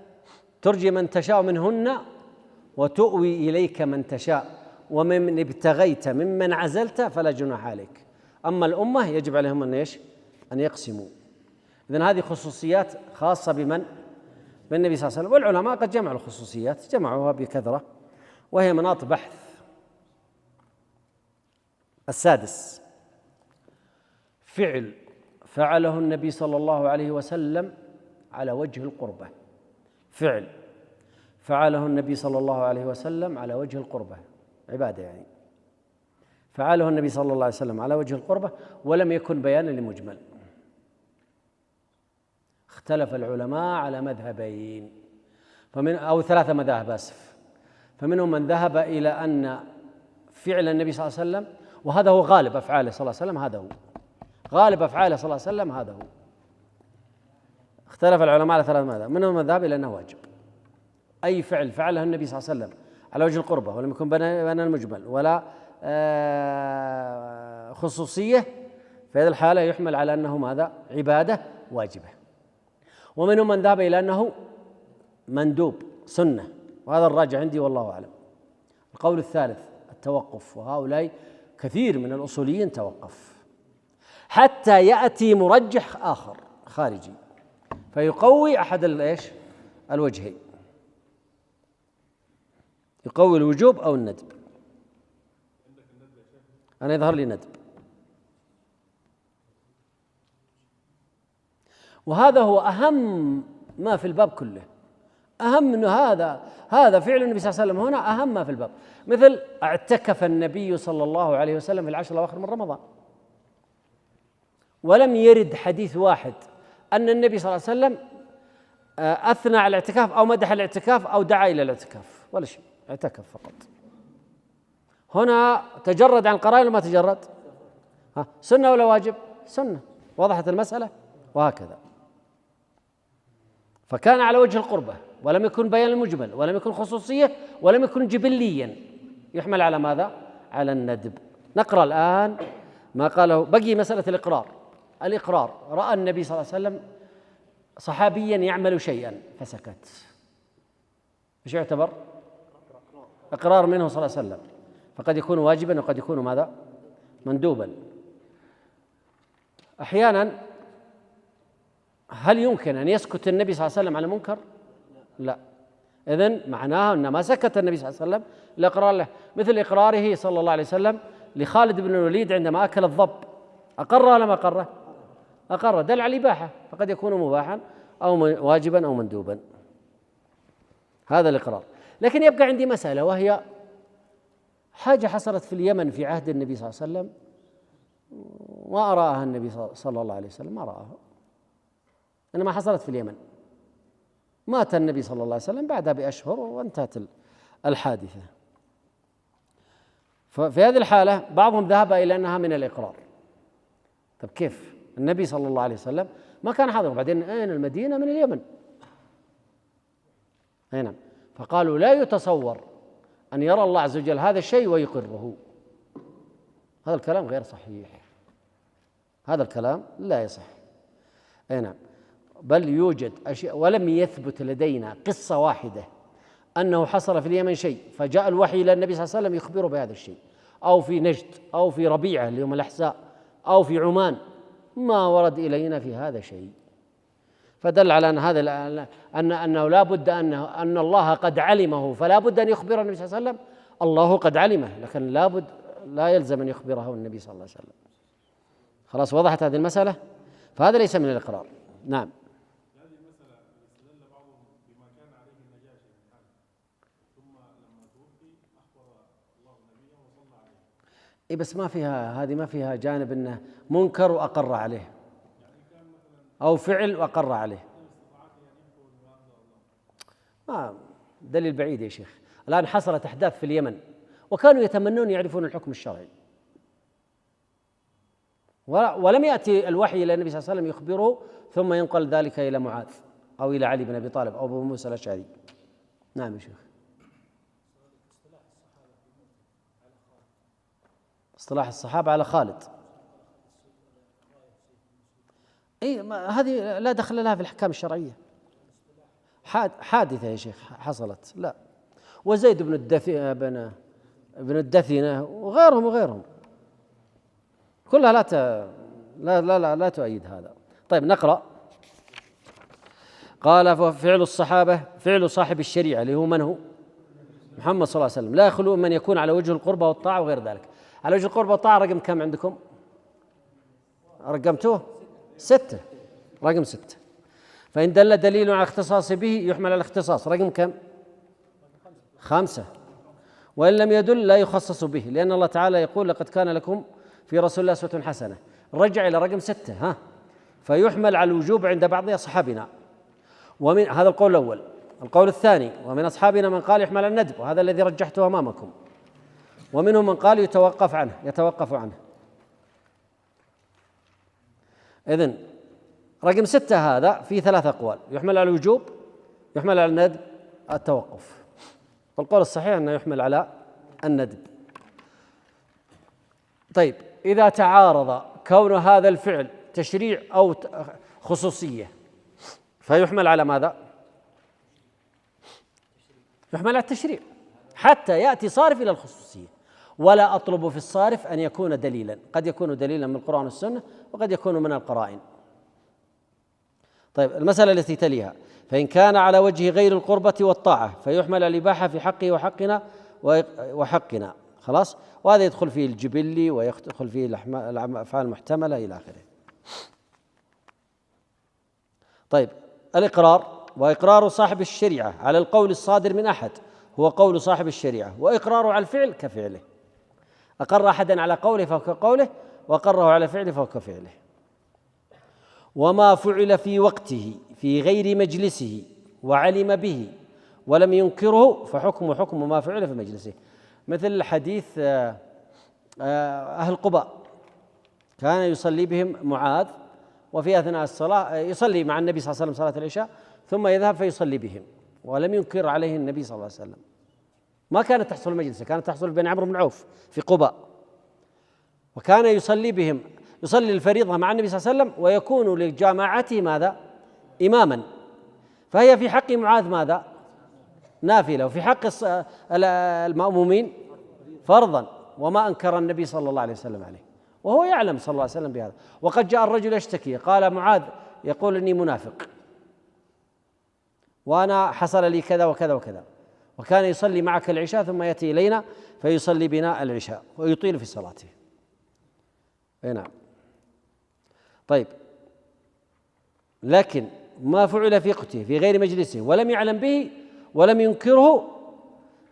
ترجي من تشاء منهن وتؤوي إليك من تشاء ومن ابتغيت ممن عزلت فلا جناح عليك. أما الأمة يجب عليهم أن يقسموا. إذن هذه خصوصيات خاصة بالنبي صلى الله عليه وسلم، والعلماء قد جمعوا الخصوصيات، جمعوها بكثرة، وهي مناط بحث. السادس فعله النبي صلى الله عليه وسلم على وجه القربة. فعله النبي صلى الله عليه وسلم على وجه القربة، عبادة يعني. فعله النبي صلى الله عليه وسلم على وجه القربة ولم يكن بيانا لمجمل. اختلف العلماء على مذهبين، أو 3 مذاهب آسف. فمنهم من ذهب إلى أن فعل النبي صلى الله عليه وسلم، وهذا هو غالب أفعاله صلى الله عليه وسلم، غالب أفعاله صلى الله عليه وسلم هذا هو. اختلف العلماء على 3 مذاهب، منهم من ذهب إلى أنه واجب. أي فعل فعله النبي صلى الله عليه وسلم على وجه القربة ولم يكن بين المجمل ولا خصوصية، في هذه الحالة يحمل على أنه ماذا؟ عبادة واجبة. ومنهم من ذهب إلى أنه مندوب سنة، وهذا الراجع عندي والله أعلم. القول الثالث التوقف، وهؤلاء كثير من الأصوليين توقف حتى يأتي مرجح آخر خارجي فيقوي أحد الوجهين، يقوي الوجوب أو الندب. أنا يظهر لي ندب، وهذا هو أهم ما في الباب كله. أهم أنه هذا فعل النبي صلى الله عليه وسلم هنا أهم ما في الباب. مثل اعتكف النبي صلى الله عليه وسلم في العشر الأواخر من رمضان، ولم يرد حديث واحد أن النبي صلى الله عليه وسلم أثنى على الاعتكاف أو مدح الاعتكاف أو دعا إلى الاعتكاف، ولا شيء، اعتكف فقط. هنا تجرد عن القرائن ولا ما تجرد؟ سنة ولا واجب؟ سنة، وضحت المسألة. وهكذا، فكان على وجه القربة ولم يكن بيان المجمل ولم يكن خصوصية ولم يكن جبليا، يحمل على ماذا؟ على الندب. نقرأ الآن ما قاله. بقي مسألة الإقرار. رأى النبي صلى الله عليه وسلم صحابيا يعمل شيئا فسكت، ايش يعتبر؟ إقرار منه صلى الله عليه وسلم، فقد يكون واجبا وقد يكون ماذا؟ مندوبا. أحيانا هل يمكن أن يسكت النبي صلى الله عليه وسلم على منكر؟ لا. إذن معناه أن ما سكت النبي صلى الله عليه وسلم لإقرار له، مثل إقراره صلى الله عليه وسلم لخالد بن الوليد عندما أكل الضب، أقر ولا ما أقره؟ أقر، دل على الإباحة، فقد يكون مباحا أو واجبا أو مندوبا. هذا الإقرار. لكن يبقى عندي مسألة، وهي حاجة حصلت في اليمن في عهد النبي صلى الله عليه وسلم ما أراها النبي صلى الله عليه وسلم، ما رآها، إنما حصلت في اليمن. مات النبي صلى الله عليه وسلم بعدها بأشهر وانتهت الحادثة. ففي هذه الحالة بعضهم ذهب إلى أنها من الإقرار. طب كيف؟ النبي صلى الله عليه وسلم ما كان حاضر، وبعدين أين المدينة من اليمن؟ نعم. فقالوا لا يتصور أن يرى الله عز وجل هذا الشيء ويقره. هذا الكلام غير صحيح، هذا الكلام لا يصح. نعم. بل يوجد أشياء، ولم يثبت لدينا قصة واحدة أنه حصل في اليمن شيء فجاء الوحي إلى النبي صلى الله عليه وسلم يخبره بهذا الشيء، أو في نجد أو في ربيعة اليوم الأحساء أو في عمان، ما ورد إلينا في هذا شيء. فدل على أن هذا أنه لا بد أن الله قد علمه، فلا بد أن يخبر النبي صلى الله عليه وسلم. الله قد علمه، لكن لا يلزم أن يخبره النبي صلى الله عليه وسلم. خلاص وضحت هذه المسألة. فهذا ليس من الإقرار. نعم. هذه المسألة استدل بعضهم بما كان عليه النجاشي من حال، ثم لما توفي أخبر الله نبيه وصلى عليه. إيه بس ما فيها، هذه ما فيها جانب أنه منكر وأقر عليه، أو فعل وأقر عليه. دليل بعيد يا شيخ. الآن حصلت أحداث في اليمن وكانوا يتمنون يعرفون الحكم الشرعي، ولم يأتي الوحي إلى النبي صلى الله عليه وسلم يخبره ثم ينقل ذلك إلى معاذ أو إلى علي بن أبي طالب أو أبو موسى الأشعري. نعم يا شيخ. اصطلاح الصحابة على خالد، اي هذه لا دخل لها في الأحكام الشرعية، حادثة يا شيخ حصلت. لا، وزيد بن الدثنة وغيرهم كلها لا تؤيد هذا. طيب نقرأ. قال: ففعل الصحابة فعل صاحب الشريعة اللي هو من هو؟ محمد صلى الله عليه وسلم، لا يخلو من يكون على وجه القربة والطاعة وغير ذلك. على وجه القربة والطاعة رقم كم عندكم؟ رقمتوه 6، رقم 6. فإن دل دليل على اختصاص به يحمل على الاختصاص، رقم كم؟ 5. وإن لم يدل لا يخصص به، لأن الله تعالى يقول: لقد كان لكم في رسول الله أسوة حسنة. رجع إلى رقم 6 فيحمل على الوجوب عند بعض أصحابنا. ومن هذا القول الأول. القول الثاني: ومن أصحابنا من قال يحمل الندب، وهذا الذي رجحته أمامكم. ومنهم من قال يتوقف عنه. إذن رقم 6 هذا في 3 أقوال: يحمل على الوجوب، يحمل على الندب، التوقف. والقول الصحيح أنه يحمل على الندب. طيب إذا تعارض كون هذا الفعل تشريع أو خصوصية فيحمل على ماذا؟ يحمل على التشريع حتى يأتي صارف إلى الخصوصية. ولا أطلب في الصارف أن يكون دليلا، قد يكون دليلا من القرآن والسنة وقد يكون من القرائن. طيب المسألة التي تليها: فإن كان على وجه غير القربة والطاعة فيحمل الإباحة في حقه وحقنا. خلاص. وهذا يدخل فيه الجبلي ويدخل فيه الأفعال المحتملة إلى آخره. طيب الإقرار: وإقرار صاحب الشريعة على القول الصادر من أحد هو قول صاحب الشريعة، وإقراره على الفعل كفعله. أقر أحدا على قوله فهو كقوله، وأقره على فعله فهو كفعله. وما فعل في وقته في غير مجلسه وعلم به ولم ينكره فحكم حكم ما فعل في مجلسه. مثل حديث أهل قباء، كان يصلي بهم معاذ، وفي أثناء الصلاة يصلي مع النبي صلى الله عليه وسلم صلاة العشاء ثم يذهب فيصلي بهم، ولم ينكر عليه النبي صلى الله عليه وسلم. ما كانت تحصل مجلسة، كانت تحصل بين عمرو بن عوف في قباء، وكان يصلي بهم، يصلي الفريضة مع النبي صلى الله عليه وسلم ويكون لجماعته ماذا؟ إماما. فهي في حق معاذ ماذا؟ نافلة، وفي حق المأمومين فرضا، وما أنكر النبي صلى الله عليه وسلم عليه، وهو يعلم صلى الله عليه وسلم بهذا. وقد جاء الرجل يشتكي قال: معاذ يقول إني منافق، وأنا حصل لي كذا وكذا وكذا، وكان يصلي معك العشاء ثم يأتي إلينا فيصلي بنا العشاء ويطيل في صلاته. نعم. طيب لكن ما فعل في وقته في غير مجلسه ولم يعلم به ولم ينكره،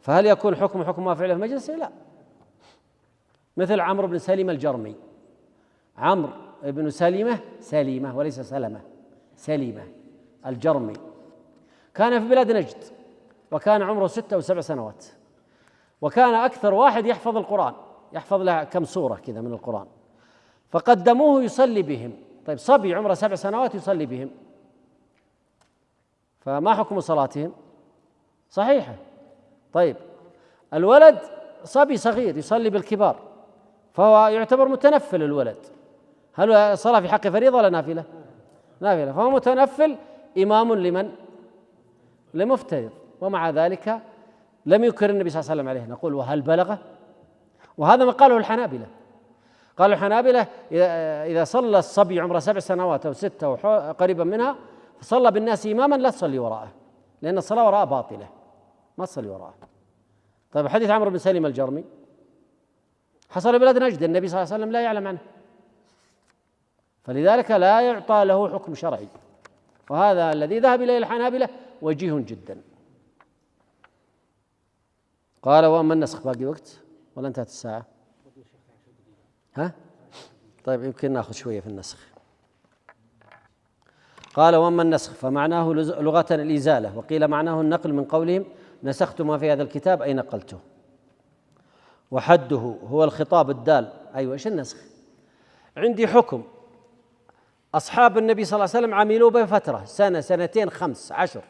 فهل يكون حكم ما فعل في مجلسه؟ لا. مثل عمرو بن سلمة الجرمي. عمرو بن سلمة وليس سلمة الجرمي، كان في بلاد نجد، وكان عمره 6 أو 7 سنوات، وكان أكثر واحد يحفظ القرآن، يحفظ له كم سورة كذا من القرآن، فقدموه يصلي بهم. طيب صبي عمره 7 سنوات يصلي بهم، فما حكم صلاتهم؟ صحيحة. طيب الولد صبي صغير يصلي بالكبار، فهو يعتبر متنفل. الولد هل صلاة في حق فريضة ولا نافلة؟ نافلة، فهو متنفل إمام لمن؟ لمفترض. ومع ذلك لم ينكر النبي صلى الله عليه وسلم عليه. نقول: وهل بلغه؟ وهذا ما قاله الحنابلة. قالوا الحنابلة: إذا صلى الصبي عمره 7 سنوات أو 6 أو قريبا منها فصلى بالناس إماما لا تصلي وراءه، لأن الصلاة وراءه باطلة، ما تصلي وراءه. طيب حديث عمرو بن سليم الجرمي حصل بلاد نجد، النبي صلى الله عليه وسلم لا يعلم عنه، فلذلك لا يعطى له حكم شرعي، وهذا الذي ذهب إليه الحنابلة وجيه جدا. قال وأما النسخ، باقي وقت ولا انتهت الساعة؟ ها؟ طيب يمكن ناخذ شوية في النسخ. قال وأما النسخ فمعناه لغة الإزالة، وقيل معناه النقل من قولهم نسخت ما في هذا الكتاب أي نقلته، وحده هو الخطاب الدال. أيوة، إيش النسخ؟ عندي حكم أصحاب النبي صلى الله عليه وسلم عملوا به فترة، سنة، سنتين، 5، 10،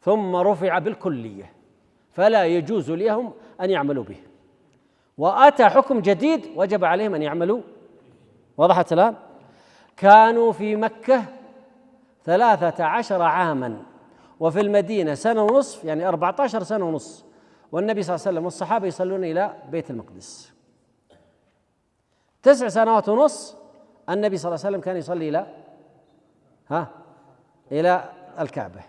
ثم رفع بالكلية، فلا يجوز لهم أن يعملوا به، وأتى حكم جديد وجب عليهم أن يعملوا. وضحت الآن؟ كانوا في مكة 13 عاما، وفي المدينة 1.5 سنة، يعني 14 سنة ونص، والنبي صلى الله عليه وسلم والصحابة يصلون إلى بيت المقدس. 9 سنوات ونص النبي صلى الله عليه وسلم كان يصلي إلى الكعبة.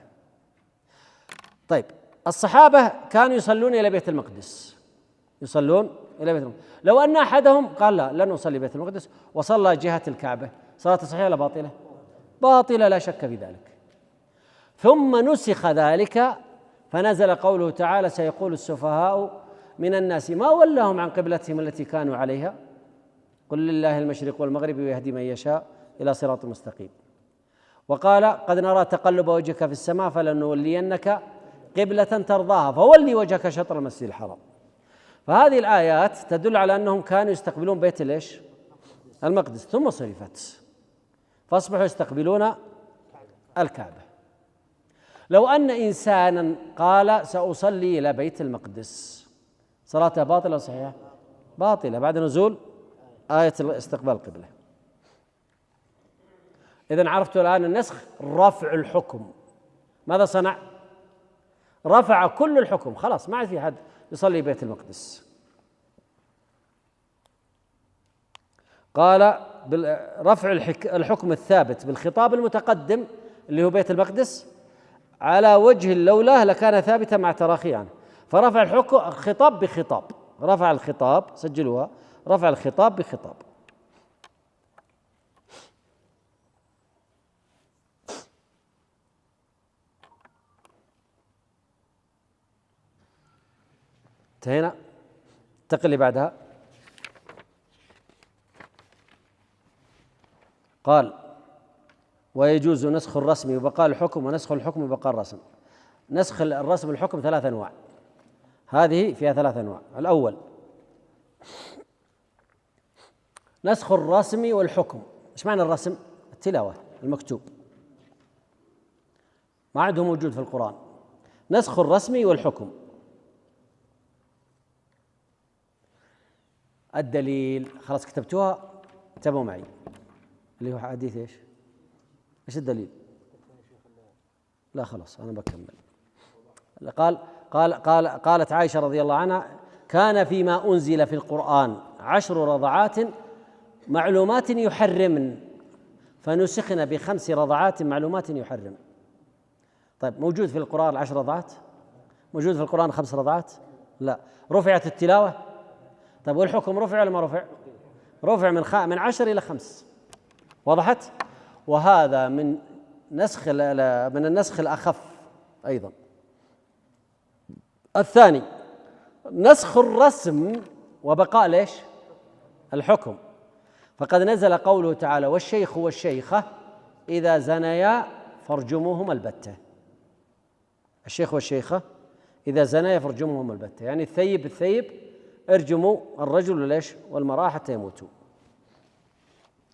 طيب الصحابة كانوا يصلون إلى بيت المقدس، يصلون إلى بيت المقدس. لو أن أحدهم قال لا لن أصلي بيت المقدس وصلى جهة الكعبة، صلاته صحيحة ولا باطلة؟ باطلة لا شك في ذلك. ثم نسخ ذلك فنزل قوله تعالى سيقول السفهاء من الناس ما ولاهم عن قبلتهم التي كانوا عليها قل لله المشرق والمغرب ويهدي من يشاء إلى صراط مستقيم. وقال قد نرى تقلب وجهك في السماء فلنولينك قبلة ترضاها فولي وجهك شطر المسجد الحرام. فهذه الآيات تدل على أنهم كانوا يستقبلون بيت المقدس، ثم صرفت فأصبحوا يستقبلون الكعبة. لو أن إنسانا قال سأصلي إلى بيت المقدس، صلاته باطلة أو صحيحة؟ باطلة بعد نزول آية استقبال القبلة. إذن عرفت الآن النسخ رفع الحكم. ماذا صنع؟ رفع كل الحكم، خلاص ما عاد في حد يصلي بيت المقدس. قال رفع الحكم الثابت بالخطاب المتقدم اللي هو بيت المقدس على وجه لولاه لكان ثابتا مع تراخيه عنه، فرفع الخطاب بخطاب، رفع الخطاب، سجلوها، رفع الخطاب بخطاب. انتهينا. انتقل اللي بعدها. قال ويجوز نسخ الرسم وبقاء الحكم ونسخ الحكم وبقاء الرسم. نسخ الرسم الحكم 3 أنواع، هذه فيها 3 أنواع. الأول نسخ الرسم والحكم. ايش معنى الرسم؟ التلاوة، المكتوب، ما عندهم موجود في القرآن. نسخ الرسم والحكم. الدليل خلاص كتبتوها، انتبهوا معي، اللي هو حديث ايش الدليل؟ لا خلاص انا بكمل. قالت عائشة رضي الله عنها كان فيما أنزل في القرآن 10 رضعات معلومات يحرمن فنسخن ب5 رضعات معلومات يحرم. طيب موجود في القرآن 10 رضعات؟ موجود في القرآن 5 رضعات؟ لا. رفعت التلاوة؟ طيب والحكم رفع ولا ما رفع؟ رفع من 10 إلى 5. وضحت؟ وهذا من النسخ الأخف أيضا. الثاني نسخ الرسم وبقاء ليش؟ الحكم. فقد نزل قوله تعالى والشيخ والشيخة إذا زنيا فارجموهما البتة. الشيخ والشيخة إذا زنيا فارجموهما البتة، يعني الثيب ارجموا الرجل ليش؟ والمرأة حتى يموتوا،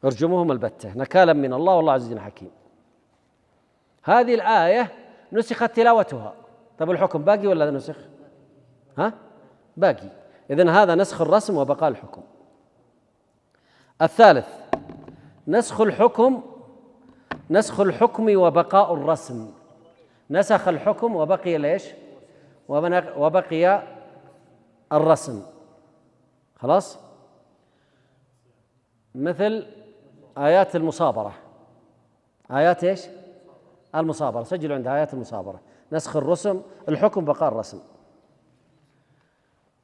ارجموهما البتة نكالا من الله والله عزيز حكيم. هذه الآية نسخت تلاوتها. طيب الحكم باقي ولا نسخ؟ باقي. إذن هذا نسخ الرسم وبقاء الحكم. الثالث نسخ الحكم وبقاء الرسم. نسخ الحكم وبقي ليش؟ وبقي الرسم. خلاص؟ مثل آيات المصابرة. آيات ايش؟ المصابرة، سجلوا عند آيات المصابرة، نسخ الرسم، الحكم بقاء الرسم.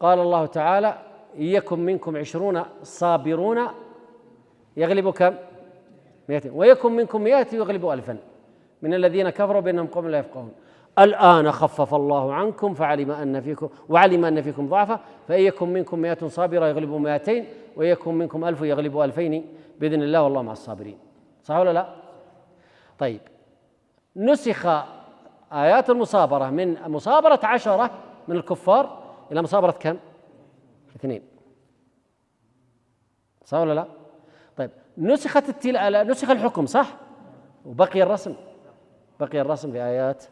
قال الله تعالى: يكن منكم 20 صابرون يغلبوا كم؟ 200، ويكن منكم 100 يغلبوا 1000 من الذين كفروا بأنهم قوم لا يفقهون. الآن خفف الله عنكم وعلم أن فيكم ضعفا، فإن يكن منكم 100 صابرة يغلبوا 200، ويكن منكم 1000 يغلبوا 2000 بإذن الله والله مع الصابرين. صح ولا لا؟ طيب، نسخ آيات المصابرة من مصابرة 10 من الكفار إلى مصابرة كم؟ 2. صح ولا لا؟ طيب، نسخ الحكم صح، وبقي الرسم، بقي الرسم في آيات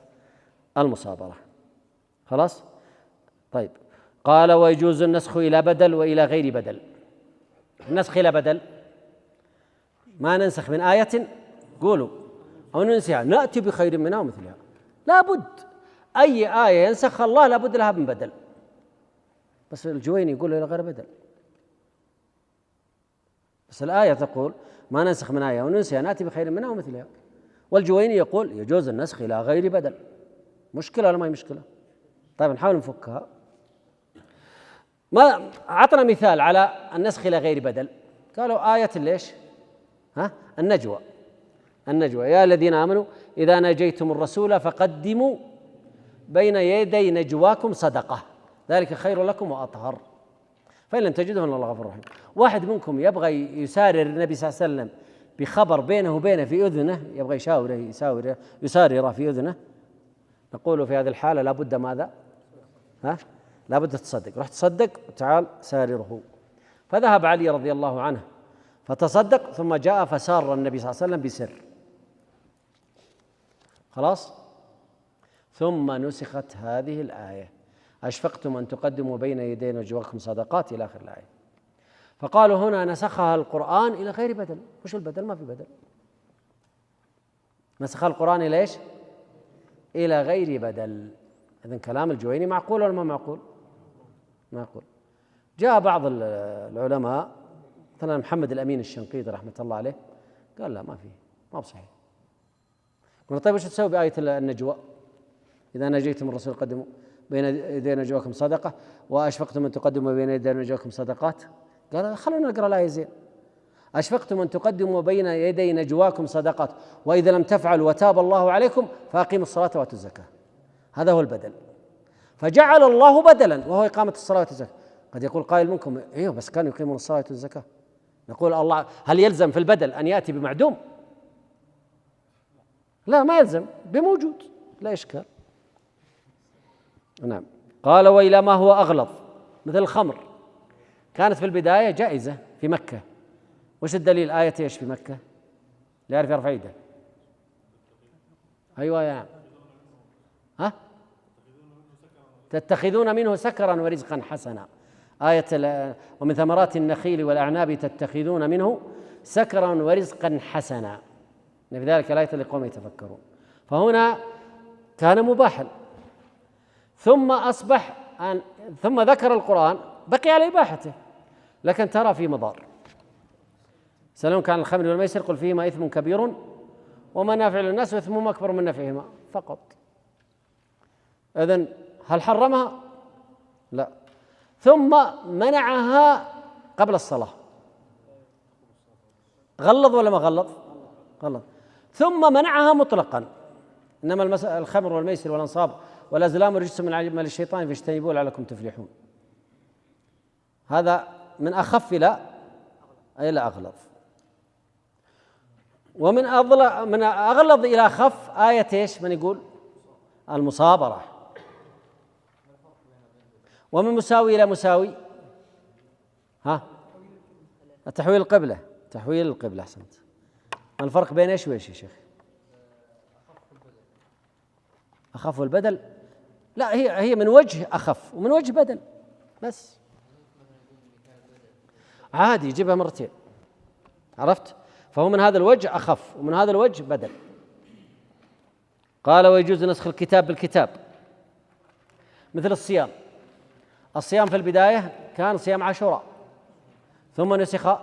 المصابرة. خلاص؟ طيب، قال: ويجوز النسخ إلى بدل وإلى غير بدل. النسخ إلى بدل، ما ننسخ من آية قولوا أو ننسيها نأتي بخير منها ومثلها، لابد أي آية ينسخ الله لابد لها من بدل، بس الجويني يقول إلى غير بدل، بس الآية تقول ما ننسخ من آية وننسيها نأتي بخير منها ومثلها، والجويني يقول يجوز النسخ إلى غير بدل. مشكلة ولا ما هي مشكلة؟ طيب نحاول نفكها. ما أعطنا مثال على النسخ إلى غير بدل؟ قالوا آية ليش؟ النجوى يا الذين آمنوا إذا ناجيتم الرسول فقدموا بين يدي نجواكم صدقة ذلك خير لكم وأطهر، فإن لم تجدوا فإن الله غفور رحيم. واحد منكم يبغى يسارر النبي صلى الله عليه وسلم بخبر بينه وبينه في أذنه، يبغى يسارر في أذنه، نقول في هذه الحالة لابد ماذا؟ لابد تصدق، رح تصدق تعال سارره. فذهب علي رضي الله عنه فتصدق، ثم جاء فسار النبي صلى الله عليه وسلم بسر. خلاص؟ ثم نسخت هذه الآية: أشفقتم أن تقدموا بين يدي نجواكم صدقات إلى آخر الآية. فقالوا هنا نسخها القرآن إلى غير بدل. وش البدل؟ ما في بدل. نسخها القرآن إلى إيش؟ إلى غير بدل. إذن كلام الجويني معقول ولا ما معقول؟ معقول. جاء بعض العلماء مثلا محمد الأمين الشنقيطي رحمة الله عليه قال لا، ما فيه، ما بصحيح. قلنا طيب وش تسوي بآية النجوى؟ إذا نجيتم الرسول قدموا بين يدي نجواكم صدقة وأشفقتم أن تقدموا بين يدي نجواكم صدقات. قال خلونا نقرأ الآية زين: أشفقتم أن تقدموا بين يدي نجواكم صدقات وإذا لم تفعلوا وتاب الله عليكم فأقيموا الصلاة وآتوا الزكاة. هذا هو البدل، فجعل الله بدلا وهو إقامة الصلاة والزكاة. قد يقول قائل منكم ايوه بس كانوا يقيمون الصلاة والزكاة. نقول الله هل يلزم في البدل أن يأتي بمعدوم؟ لا، ما يلزم، بموجود، لا إشكال. نعم. قال: وإلى ما هو أغلظ مثل الخمر، كانت في البداية جائزة في مكة. وش الدليل؟ آية ايش في مكة؟ لا يعرف يرفع يده. أيوة يا تتخذون منه سكرا ورزقا حسنا. آية ومن ثمرات النخيل والأعناب تتخذون منه سكرا ورزقا حسنا، في ذلك الآية لقوم يتفكرون. فهنا كان مباحا، ثم ذكر القرآن بقي على إباحته، لكن ترى في مضار. سألونك عن الخمر والميسر قل فيهما إثم كبير ومنافع للناس وإثمهما أكبر من نفعهما فقط. إذن هل حرمها؟ لا. ثم منعها قبل الصلاة. غلظ ولا ما غلظ؟ غلظ. ثم منعها مطلقا: إنما الخمر والميسر والأنصاب والأزلام رجس من عمل الشيطان فاجتنبوه لعلكم تفلحون. هذا من أخف إلى أغلظ. ومن أغلظ إلى أخف آية إيش؟ من يقول المصابرة. ومن مساوي إلى مساوي تحويل القبلة. أحسنت. ما الفرق بين إيش وإيش يا شيخ؟ أخف البدل؟ لا، هي من وجه أخف ومن وجه بدل، بس عادي يجيبها مرتين. عرفت؟ فهو من هذا الوجه أخف ومن هذا الوجه بدل. قال: ويجوز نسخ الكتاب بالكتاب مثل الصيام في البداية كان صيام عاشوراء، ثم نسخ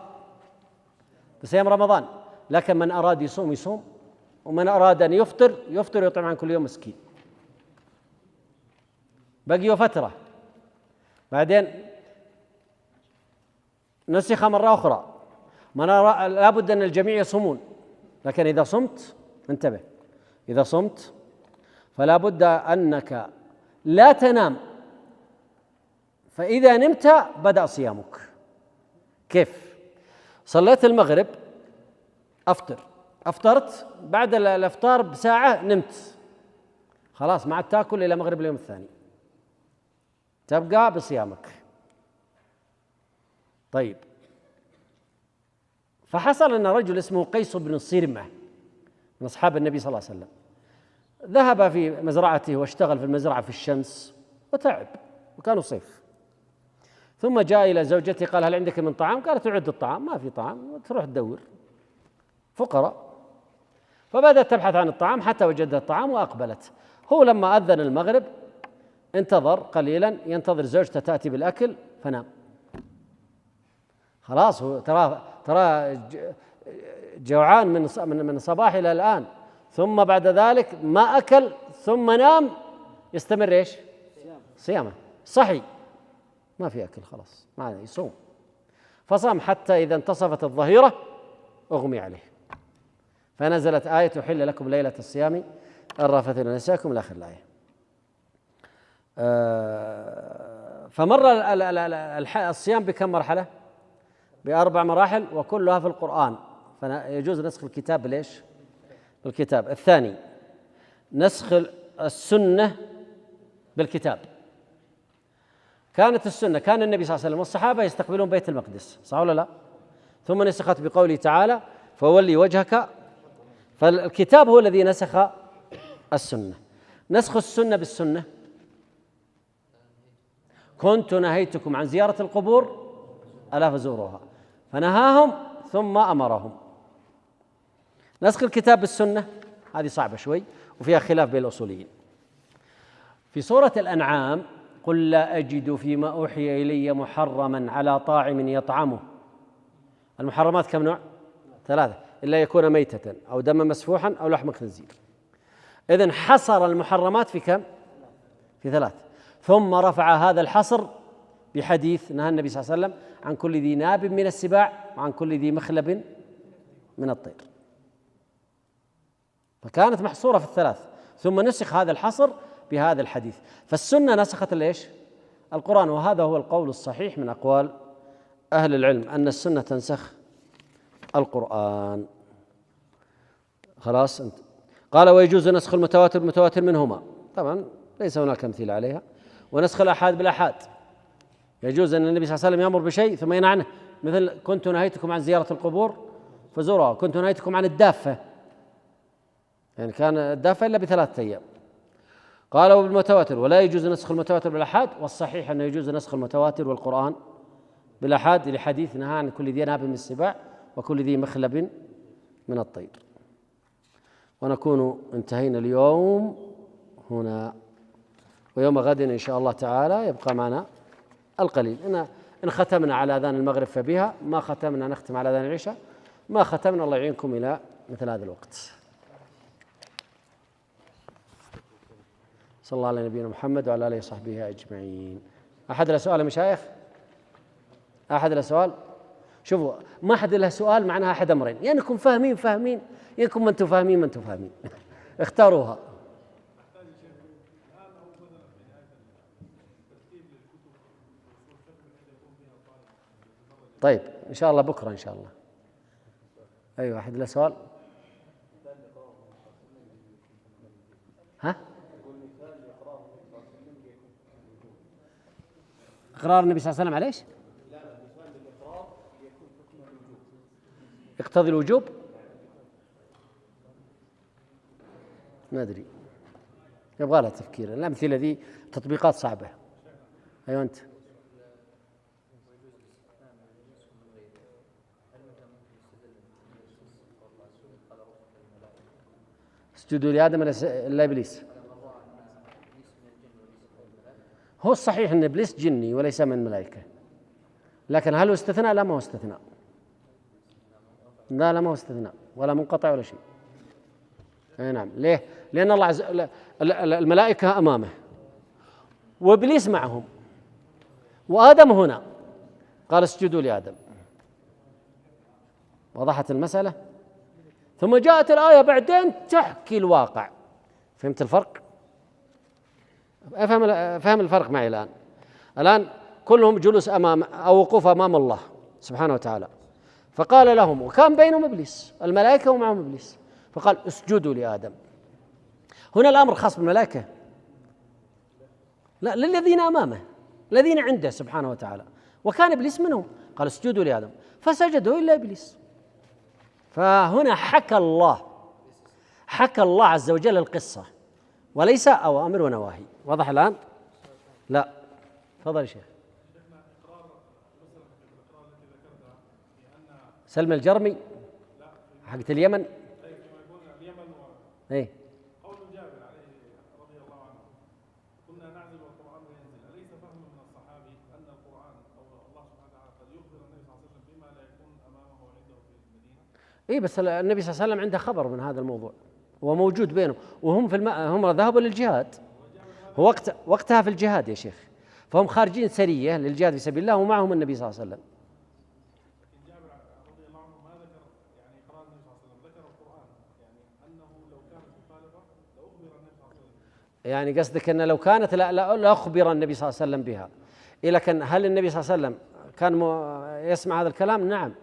بصيام رمضان، لكن من أراد يصوم ومن أراد أن يفطر يطعم عن كل يوم مسكين. بقي فترة، بعدين نسخ مرة أخرى، لابد أن الجميع يصومون، لكن إذا صمت انتبه، إذا صمت فلا بد أنك لا تنام، فإذا نمت بدأ صيامك. كيف؟ صليت المغرب أفطرت، بعد الإفطار بساعة نمت، خلاص ما عاد تاكل إلى مغرب اليوم الثاني، تبقى بصيامك. طيب، فحصل أن رجل اسمه قيس بن الصيرمة من أصحاب النبي صلى الله عليه وسلم ذهب في مزرعته واشتغل في المزرعة في الشمس وتعب، وكانوا صيف، ثم جاء إلى زوجته قال: هل عندك من طعام؟ قالت: أعد الطعام. ما في طعام، تروح تدور، فقراء. فبدأت تبحث عن الطعام حتى وجدت الطعام وأقبلت. هو لما أذن المغرب انتظر قليلا، ينتظر زوجته تأتي بالأكل فنام. خلاص هو ترى جوعان من الصباح إلى الآن، ثم بعد ذلك ما أكل ثم نام، يستمر إيش؟ صيامه. صحي ما في أكل، خلاص ما يصوم، فصام حتى إذا انتصفت الظهيرة أغمي عليه، فنزلت آية: أحل لكم ليلة الصيام الرفث إلى نسائكم إلى آخر الآية. فمر الصيام بكم مرحلة؟ ب4 مراحل، وكلها في القرآن، فيجوز نسخ الكتاب بالإيش؟ بالكتاب. الثاني نسخ السنة بالكتاب. كانت السنة، كان النبي صلى الله عليه وسلم والصحابة يستقبلون بيت المقدس، صح ولا لا؟ ثم نسخت بقوله تعالى: فولي وجهك. فالكتاب هو الذي نسخ السنة. نسخ السنة بالسنة: كنت نهيتكم عن زيارة القبور ألا فزوروها، فنهاهم ثم أمرهم. نسخ الكتاب بالسنة هذه صعبة شوي وفيها خلاف بين الأصوليين. في سورة الأنعام: قل لا أجد فيما أوحي إلي محرما على طاعم يطعمه. المحرمات كم نوع؟ 3: إلا يكون ميتة أو دما مسفوحا أو لحم خنزير. إذن حصر المحرمات في كم؟ في 3. ثم رفع هذا الحصر بحديث نهى النبي صلى الله عليه وسلم عن كل ذي ناب من السباع وعن كل ذي مخلب من الطير، فكانت محصورة في 3، ثم نسخ هذا الحصر بهذا الحديث. فالسنة نسخت ليش؟ القرآن، وهذا هو القول الصحيح من أقوال أهل العلم، أن السنة تنسخ القرآن. خلاص انت. قال: ويجوز نسخ المتواتر بالمتواتر منهما، طبعا ليس هناك أمثلة عليها. ونسخ الآحاد بالآحاد، يجوز أن النبي صلى الله عليه وسلم يأمر بشيء ثم ينهى عنه، مثل: كنت نهيتكم عن زيارة القبور فزوروها، كنت نهيتكم عن الدافة، يعني كان الدافة إلا ب3 أيام. قال: وبالمتواتر، ولا يجوز نسخ المتواتر بالآحاد، والصحيح أنه يجوز نسخ المتواتر والقرآن بالآحاد لحديث نهى عن كل ذي ناب من السباع وكل ذي مخلب من الطير. ونكون انتهينا اليوم هنا، ويوم غد إن شاء الله تعالى يبقى معنا القليل. إن ختمنا على أذان المغرب فبها، ما ختمنا نختم على أذان العشاء، ما ختمنا الله يعينكم إلى مثل هذا الوقت. صلى الله على نبينا محمد وعلى آله وصحبه أجمعين. أحد له سؤال يا مشايخ؟ أحد له سؤال؟ شوفوا، ما حد له سؤال معناها أحد أمرين: يا أنكم فاهمين ينكم ما أنتم فاهمين اختاروها. طيب إن شاء الله بكرة إن شاء الله. أيوة، أحد له سؤال؟ ها؟ إقرار النبي صلى الله عليه وسلم على إيش؟ يقتضي الوجوب؟ ما أدري، يبغى لها تفكير. الأمثلة ذي تطبيقات صعبة. أيوة أنت. اسجدوا لآدم إلا إبليس. هو الصحيح أن إبليس جني وليس من الملائكة، لكن هل هو استثناء؟ لا، ما هو استثناء، لا ما هو استثناء ولا منقطع ولا شيء. اي نعم. ليه؟ لأن الله الملائكة أمامه وإبليس معهم وآدم هنا، قال اسجدوا لآدم. وضحت المسألة؟ ثم جاءت الآية بعدين تحكي الواقع. فهمت الفرق؟ فهم الفرق معي الآن كلهم جلوس أمام أو وقوف أمام الله سبحانه وتعالى، فقال لهم، وكان بينهم إبليس، الملائكة ومعهم إبليس، فقال اسجدوا لآدم. هنا الأمر خاص بالملائكة؟ لا، للذين أمامه، الذين عنده سبحانه وتعالى، وكان إبليس منهم، قال اسجدوا لآدم فسجدوا إلا إبليس. فهنا حكى الله عز وجل القصة وليس أوامر ونواهي. واضح الآن؟ لا، تفضل يا شيخ. سلم الجرمي حقت اليمن. اي قول جابر عليه رضي الله عنه: كنا نعزل والقرآن ينزل، أليس فهم من الصحابي أن القرآن أو الله سبحانه وتعالى قد يخبر النبي صلى الله عليه وسلم بما لا يكون أمامه وعنده في المدينة؟ اي، بس النبي صلى الله عليه وسلم عنده خبر من هذا الموضوع وموجود بينهم، وهم هم ذهبوا للجهاد، هو وقتها في الجهاد يا شيخ، فهم خارجين سرية للجهاد في سبيل الله ومعهم النبي صلى الله عليه وسلم. لكن جابر رضي الله عنه ما ذكر يعني إقرار النبي صلى الله عليه وسلم، ذكر القرآن، يعني أنه لو كانت مخالفة لأخبر النبي صلى الله عليه وسلم. يعني قصدك أن لو كانت لا أخبر النبي صلى الله عليه وسلم بها. لكن هل النبي صلى الله عليه وسلم كان يسمع هذا الكلام؟ نعم.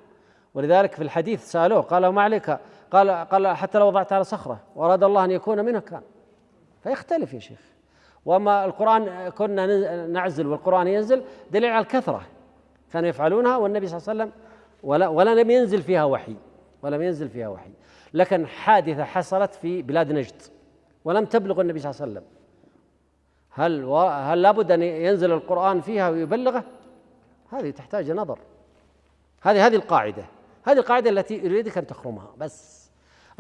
ولذلك في الحديث سألوه قال: ما عليك؟ قال حتى لو وضعت على صخرة وأراد الله أن يكون منها كان. فيختلف يا شيخ. وأما القرآن كنا نعزل والقرآن ينزل دليل على الكثرة، كانوا يفعلونها والنبي صلى الله عليه وسلم ولم ينزل فيها وحي، لكن حادثة حصلت في بلاد نجد ولم تبلغ النبي صلى الله عليه وسلم، هل لابد أن ينزل القرآن فيها ويبلغه؟ هذه تحتاج نظر. هذه القاعدة التي أريدك أن تخرمها، بس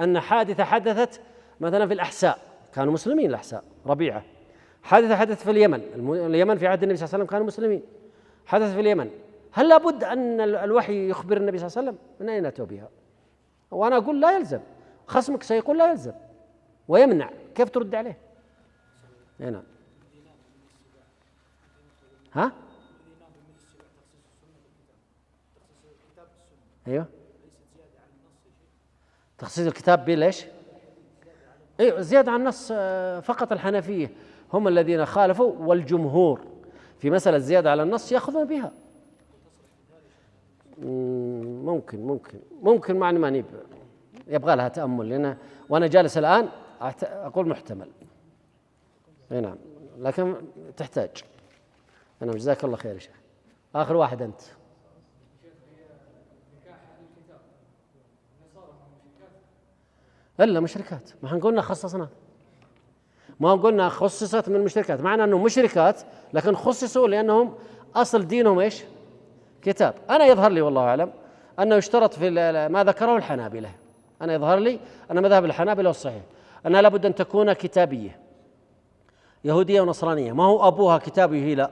أن حادثة حدثت مثلا في الأحساء، كانوا مسلمين الأحساء، ربيعة. حادثة حدثت في اليمن في عهد النبي صلى الله عليه وسلم كانوا مسلمين، حدث في اليمن، هل لابد أن الوحي يخبر النبي صلى الله عليه وسلم؟ من أين أتوا بها؟ وأنا أقول لا يلزم، خصمك سيقول لا يلزم ويمنع، كيف ترد عليه؟ نعم. ها؟ ايوه، تخصيص الكتاب بليش؟ ايوه، زيادة عن النص فقط. الحنفية هم الذين خالفوا، والجمهور في مسألة زيادة على النص يأخذون بها. ممكن معني ما يبغى لها تأمل، لأن وأنا جالس الآن أقول محتمل. نعم، لكن تحتاج. أنا جزاك الله خير يا شيخ. آخر واحد أنت. إلا مشركات، ما قلنا خصصنا، ما قلنا خصصت من المشركات، معنى أنهم مشركات لكن خصصوا لأنهم أصل دينهم إيش؟ كتاب. أنا يظهر لي والله أعلم أنه يشترط في ما ذكره الحنابلة، أنا يظهر لي أن مذهب الحنابلة الصحيح أنها لابد أن تكون كتابية، يهودية ونصرانية، ما هو أبوها كتابي هي، لا،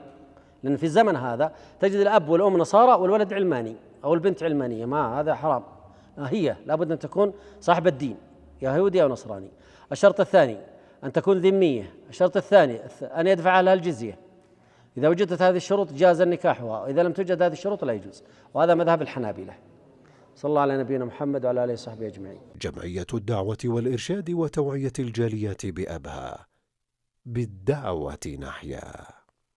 لأن في الزمن هذا تجد الأب والأم نصارى والولد علماني أو البنت علمانية، ما هذا حرام. هي لابد أن تكون صاحب الدين، يهودي أو نصراني. الشرط الثاني أن تكون ذمية. الشرط الثاني أن يدفع لها الجزية. إذا وجدت هذه الشروط جاز النكاح، وإذا لم توجد هذه الشروط لا يجوز، وهذا مذهب الحنابلة. صلى الله على نبينا محمد وعلى آله وصحبه أجمعين. جمعية الدعوة والإرشاد وتوعية الجاليات بأبها، بالدعوة نحيا.